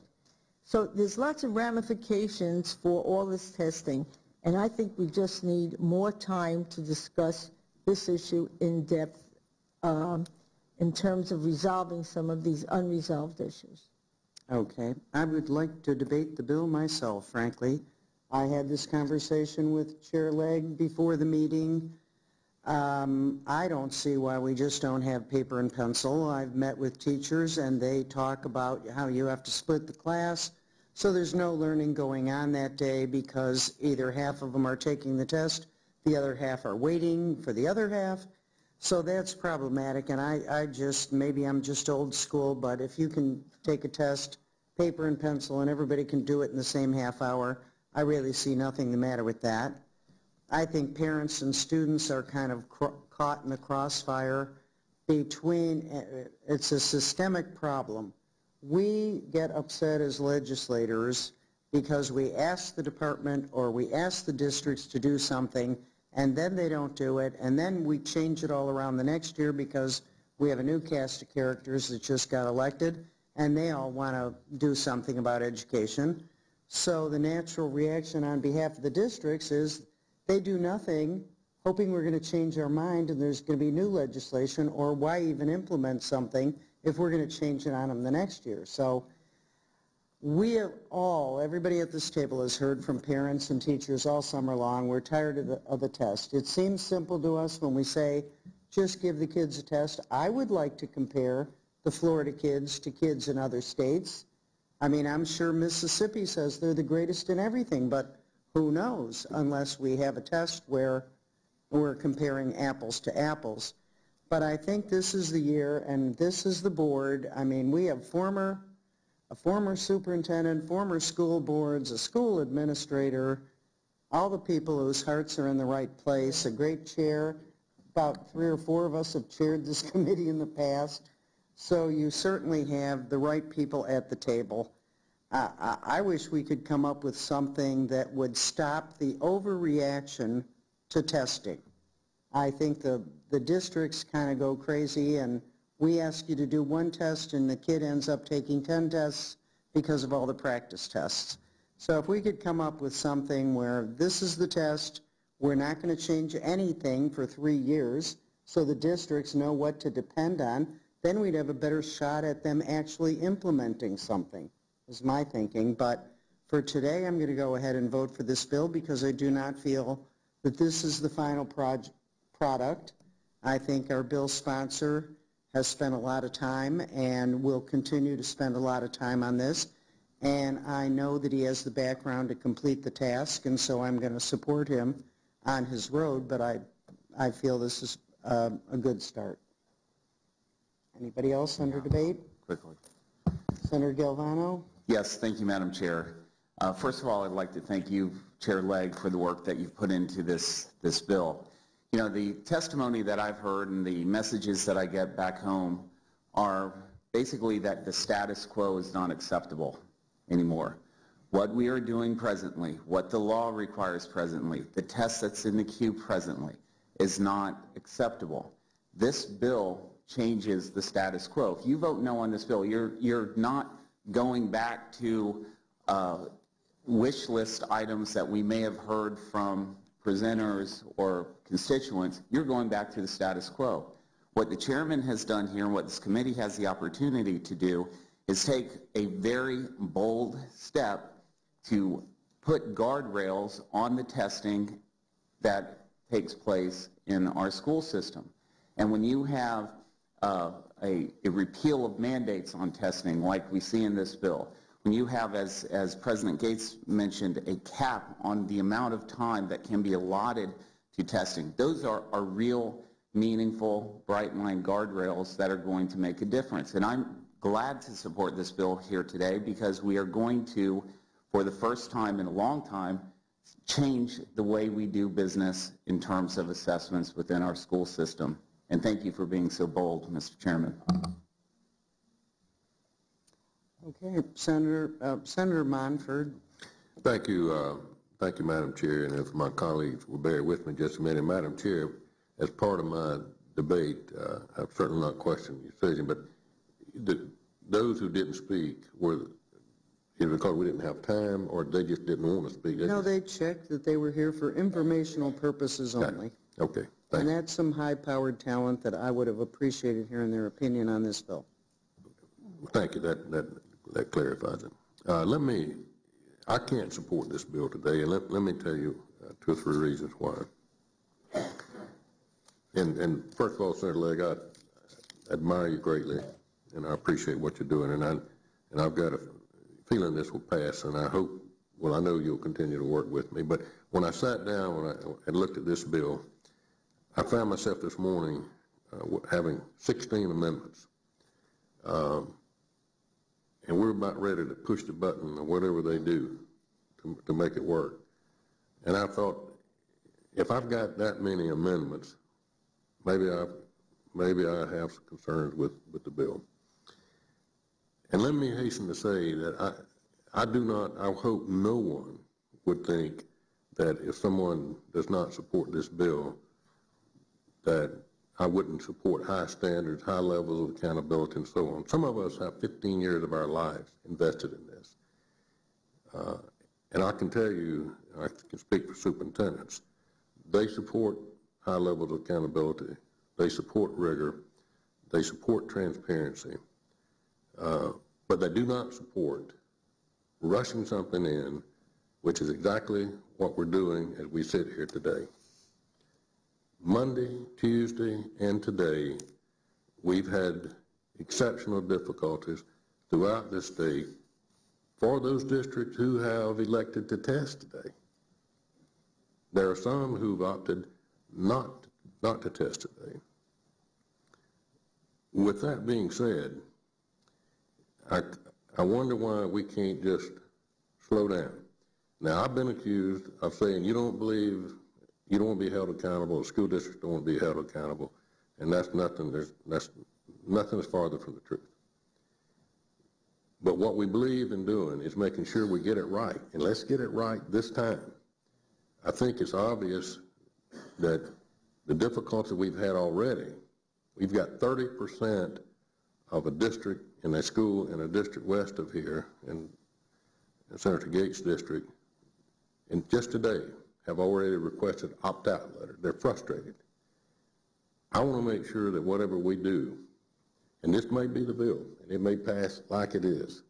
So there's lots of ramifications for all this testing, and I think we just need more time to discuss this issue in depth in terms of resolving some of these unresolved issues. Okay. I would like to debate the bill myself, frankly. I had this conversation with Chair Legg before the meeting. I don't see why we just don't have paper and pencil. I've met with teachers and they talk about how you have to split the class, so there's no learning going on that day because either half of them are taking the test, the other half are waiting for the other half. So that's problematic, and I just, maybe I'm just old school, but if you can take a test, paper and pencil, and everybody can do it in the same half hour, I really see nothing the matter with that. I think parents and students are kind of caught in the crossfire between, it's a systemic problem. We get upset as legislators because we ask the department or we ask the districts to do something and then they don't do it, and then we change it all around the next year because we have a new cast of characters that just got elected and they all want to do something about education. So the natural reaction on behalf of the districts is they do nothing, hoping we're going to change our mind and there's going to be new legislation, or why even implement something if we're going to change it on them the next year. So we have all, everybody at this table has heard from parents and teachers all summer long, we're tired of the test. It seems simple to us when we say, just give the kids a test. I would like to compare the Florida kids to kids in other states. I mean, I'm sure Mississippi says they're the greatest in everything, but who knows unless we have a test where we're comparing apples to apples. But I think this is the year, and this is the board. I mean, we have a former superintendent, former school boards, a school administrator, all the people whose hearts are in the right place, a great chair. About 3 or 4 of us have chaired this committee in the past. So you certainly have the right people at the table. I wish we could come up with something that would stop the overreaction to testing. I think the districts kind of go crazy and we ask you to do one test and the kid ends up taking 10 tests because of all the practice tests. So if we could come up with something where this is the test, we're not going to change anything for 3 years so the districts know what to depend on, then we'd have a better shot at them actually implementing something, is my thinking. But for today, I'm going to go ahead and vote for this bill because I do not feel that this is the final product. I think our bill sponsor has spent a lot of time and will continue to spend a lot of time on this. And I know that he has the background to complete the task, and so I'm going to support him on his road, but I feel this is a good start. Anybody else under debate? Quickly. Senator Galvano? Yes, thank you, Madam Chair. First of all, I'd like to thank you, Chair Legg, for the work that you've put into this bill. You know, the testimony that I've heard and the messages that I get back home are basically that the status quo is not acceptable anymore. What we are doing presently, what the law requires presently, the test that's in the queue presently is not acceptable. This bill changes the status quo. If you vote no on this bill, you're not going back to wish list items that we may have heard from presenters or constituents. You're going back to the status quo. What the chairman has done here and what this committee has the opportunity to do is take a very bold step to put guardrails on the testing that takes place in our school system. And when you have a repeal of mandates on testing like we see in this bill, when you have, as President Gates mentioned, a cap on the amount of time that can be allotted to testing, those are real, meaningful, bright line guardrails that are going to make a difference. And I'm glad to support this bill here today because we are going to, for the first time in a long time, change the way we do business in terms of assessments within our school system. And thank you for being so bold, Mr. Chairman. Okay, Senator Monfort. Thank you, Madam Chair, and if my colleagues will bear with me just a minute. Madam Chair, as part of my debate, I've certainly not questioned your decision, but those who didn't speak, were it because we didn't have time or they just didn't want to speak? No, they checked that they were here for informational purposes only. Okay. And that's some high-powered talent that I would have appreciated hearing their opinion on this bill. Thank you. That clarifies it. I can't support this bill today, and let me tell you 2 or 3 reasons why. And first of all, Senator Legg, I admire you greatly, and I appreciate what you're doing, and I've got a feeling this will pass, and I hope, well, I know you'll continue to work with me, but when I sat down and looked at this bill, I found myself this morning having 16 amendments. And we're about ready to push the button or whatever they do to make it work. And I thought, if I've got that many amendments, maybe I have some concerns with the bill. And let me hasten to say that I hope no one would think that if someone does not support this bill, that I wouldn't support high standards, high levels of accountability, and so on. Some of us have 15 years of our lives invested in this. And I can tell you, I can speak for superintendents, they support high levels of accountability, they support rigor, they support transparency, but they do not support rushing something in, which is exactly what we're doing as we sit here today. Monday, Tuesday, and today, we've had exceptional difficulties throughout this state for those districts who have elected to test today. There are some who've opted not to test today. With that being said, I wonder why we can't just slow down. Now, I've been accused of saying you don't want to be held accountable, the school districts don't want to be held accountable, and that's nothing is farther from the truth. But what we believe in doing is making sure we get it right, and let's get it right this time. I think it's obvious that the difficulty we've had already, we've got 30% of a district in a school in a district west of here, in Senator Gates' district, and just today, have already requested opt-out letter. They're frustrated. I want to make sure that whatever we do, and this may be the bill, and it may pass like it is.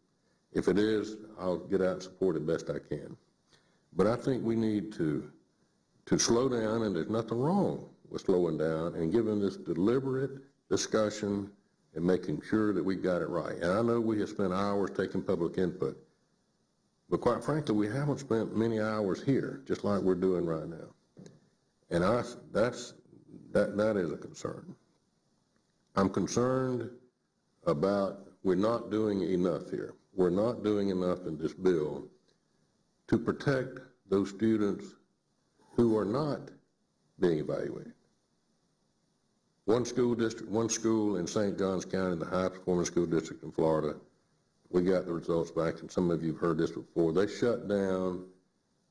If it is, I'll get out and support it best I can. But I think we need to slow down, and there's nothing wrong with slowing down and giving this deliberate discussion and making sure that we got it right. And I know we have spent hours taking public input, but quite frankly, we haven't spent many hours here, just like we're doing right now. And that is a concern. I'm concerned about we're not doing enough here. We're not doing enough in this bill to protect those students who are not being evaluated. One school in St. Johns County, the highest performing school district in Florida, we got the results back, and some of you have heard this before. They shut down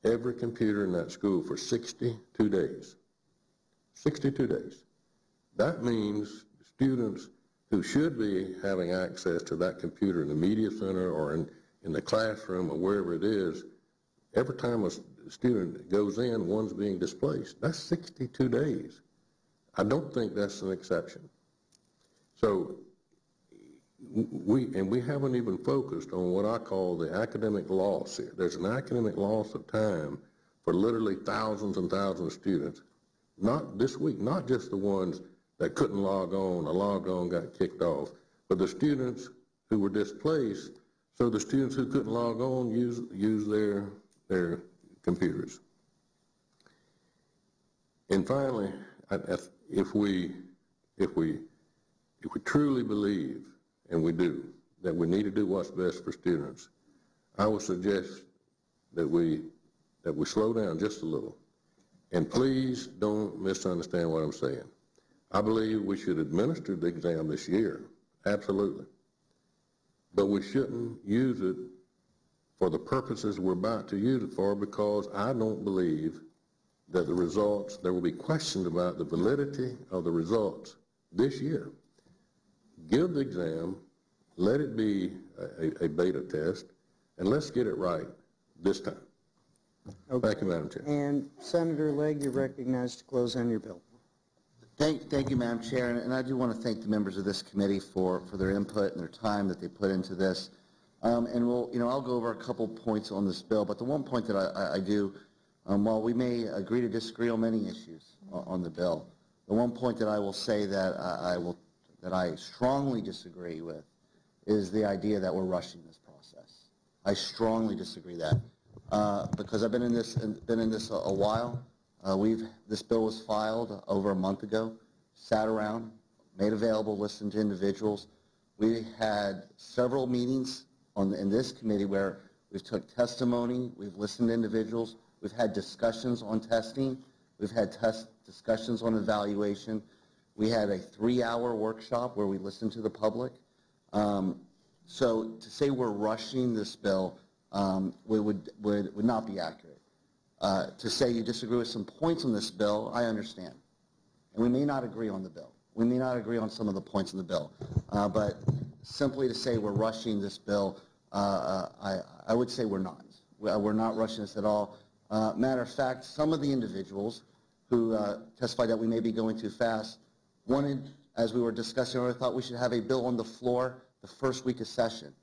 every computer in that school for 62 days. 62 days. That means students who should be having access to that computer in the media center or in the classroom or wherever it is, every time a student goes in, one's being displaced. That's 62 days. I don't think that's an exception. So we haven't even focused on what I call the academic loss here. There's an academic loss of time for literally thousands and thousands of students. Not this week, not just the ones that couldn't log on, or logged on, got kicked off. But the students who were displaced, so the students who couldn't log on use their computers. And finally, if we truly believe, and we do, that we need to do what's best for students, I would suggest that we slow down just a little. And please don't misunderstand what I'm saying. I believe we should administer the exam this year, absolutely. But we shouldn't use it for the purposes we're about to use it for, because I don't believe that the results, there will be questions about the validity of the results this year. Give the exam, let it be a beta test, and let's get it right this time. Okay. Thank you, Madam Chair. And Senator Legg, you're recognized to close on your bill. Thank you, Madam Chair, and I do want to thank the members of this committee for their input and their time that they put into this. And I'll go over a couple points on this bill, but the one point that I do, while we may agree to disagree on many issues on the bill, the one point that I will say that I strongly disagree with is the idea that we're rushing this process. I strongly disagree that because I've been in this a while. This bill was filed over a month ago, sat around, made available, listened to individuals. We had several meetings in this committee where we've took testimony, we've listened to individuals, we've had discussions on testing, we've had discussions on evaluation. We had a 3-hour workshop where we listened to the public. So to say we're rushing this bill would not be accurate. To say you disagree with some points on this bill, I understand. And we may not agree on the bill. We may not agree on some of the points in the bill. But simply to say we're rushing this bill, I would say we're not. We're not rushing this at all. Matter of fact, some of the individuals who testified that we may be going too fast wanted, as we were discussing earlier, thought we should have a bill on the floor the first week of session.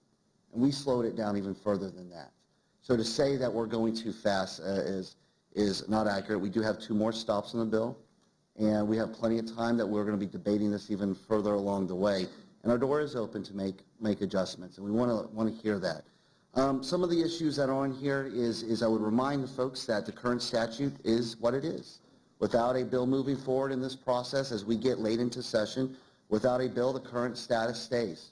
And we slowed it down even further than that. So to say that we're going too fast is not accurate. We do have 2 more stops on the bill, and we have plenty of time that we're going to be debating this even further along the way. And our door is open to make adjustments, and we want to hear that. Some of the issues that are on here is I would remind the folks that the current statute is what it is. Without a bill moving forward in this process, as we get late into session, without a bill, the current status stays.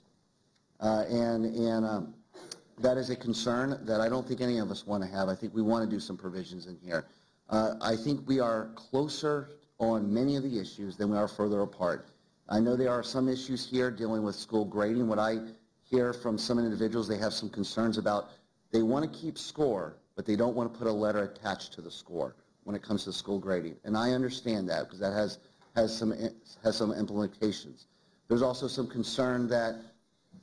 That is a concern that I don't think any of us want to have. I think we want to do some provisions in here. I think we are closer on many of the issues than we are further apart. I know there are some issues here dealing with school grading. What I hear from some individuals, they have some concerns about, they want to keep score, but they don't want to put a letter attached to the score when it comes to school grading. And I understand that because that has some implications. There's also some concern that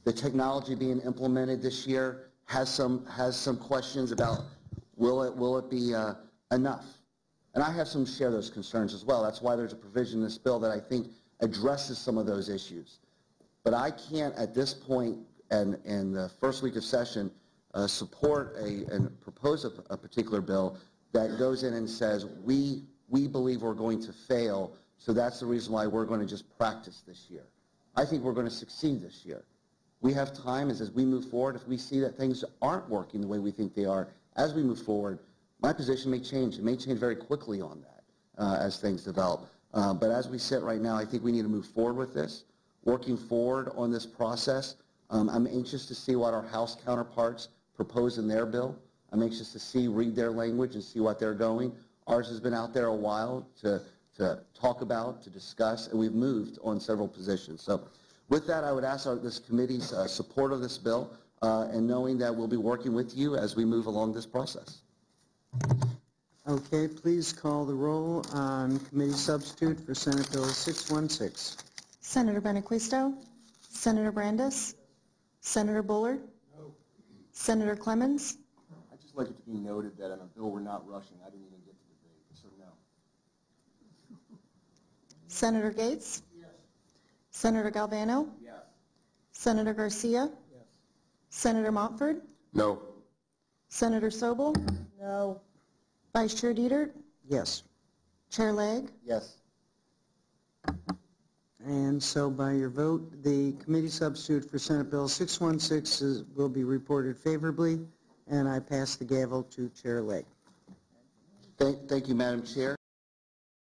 the technology being implemented this year has some questions about will it be enough? And I have some share those concerns as well. That's why there's a provision in this bill that I think addresses some of those issues. But I can't at this point in the first week of session support and propose a particular bill that goes in and says we believe we're going to fail, so that's the reason why we're going to just practice this year. I think we're going to succeed this year. We have time as we move forward. If we see that things aren't working the way we think they are as we move forward, my position may change. It may change very quickly on that as things develop. But as we sit right now, I think we need to move forward with this, working forward on this process. I'm anxious to see what our House counterparts propose in their bill. I'm anxious to read their language and see what they're going. Ours has been out there a while to talk about, to discuss, and we've moved on several positions. So with that, I would ask this committee's support of this bill and knowing that we'll be working with you as we move along this process. Okay, please call the roll on committee substitute for Senate Bill 616. Senator Benaquisto, Senator Brandes, Senator Bullard, no. Senator Clemens. I'd just like it to be noted that on a bill we're not rushing. I didn't even get to debate, so no. Senator Gates? Yes. Senator Galvano? Yes. Senator Garcia? Yes. Senator Montford? No. Senator Sobel? No. Vice Chair Dietert? Yes. Chair Legg? Yes. And so by your vote, the committee substitute for Senate Bill 616 will be reported favorably, and I pass the gavel to Chair Legg. Thank you, Madam Chair.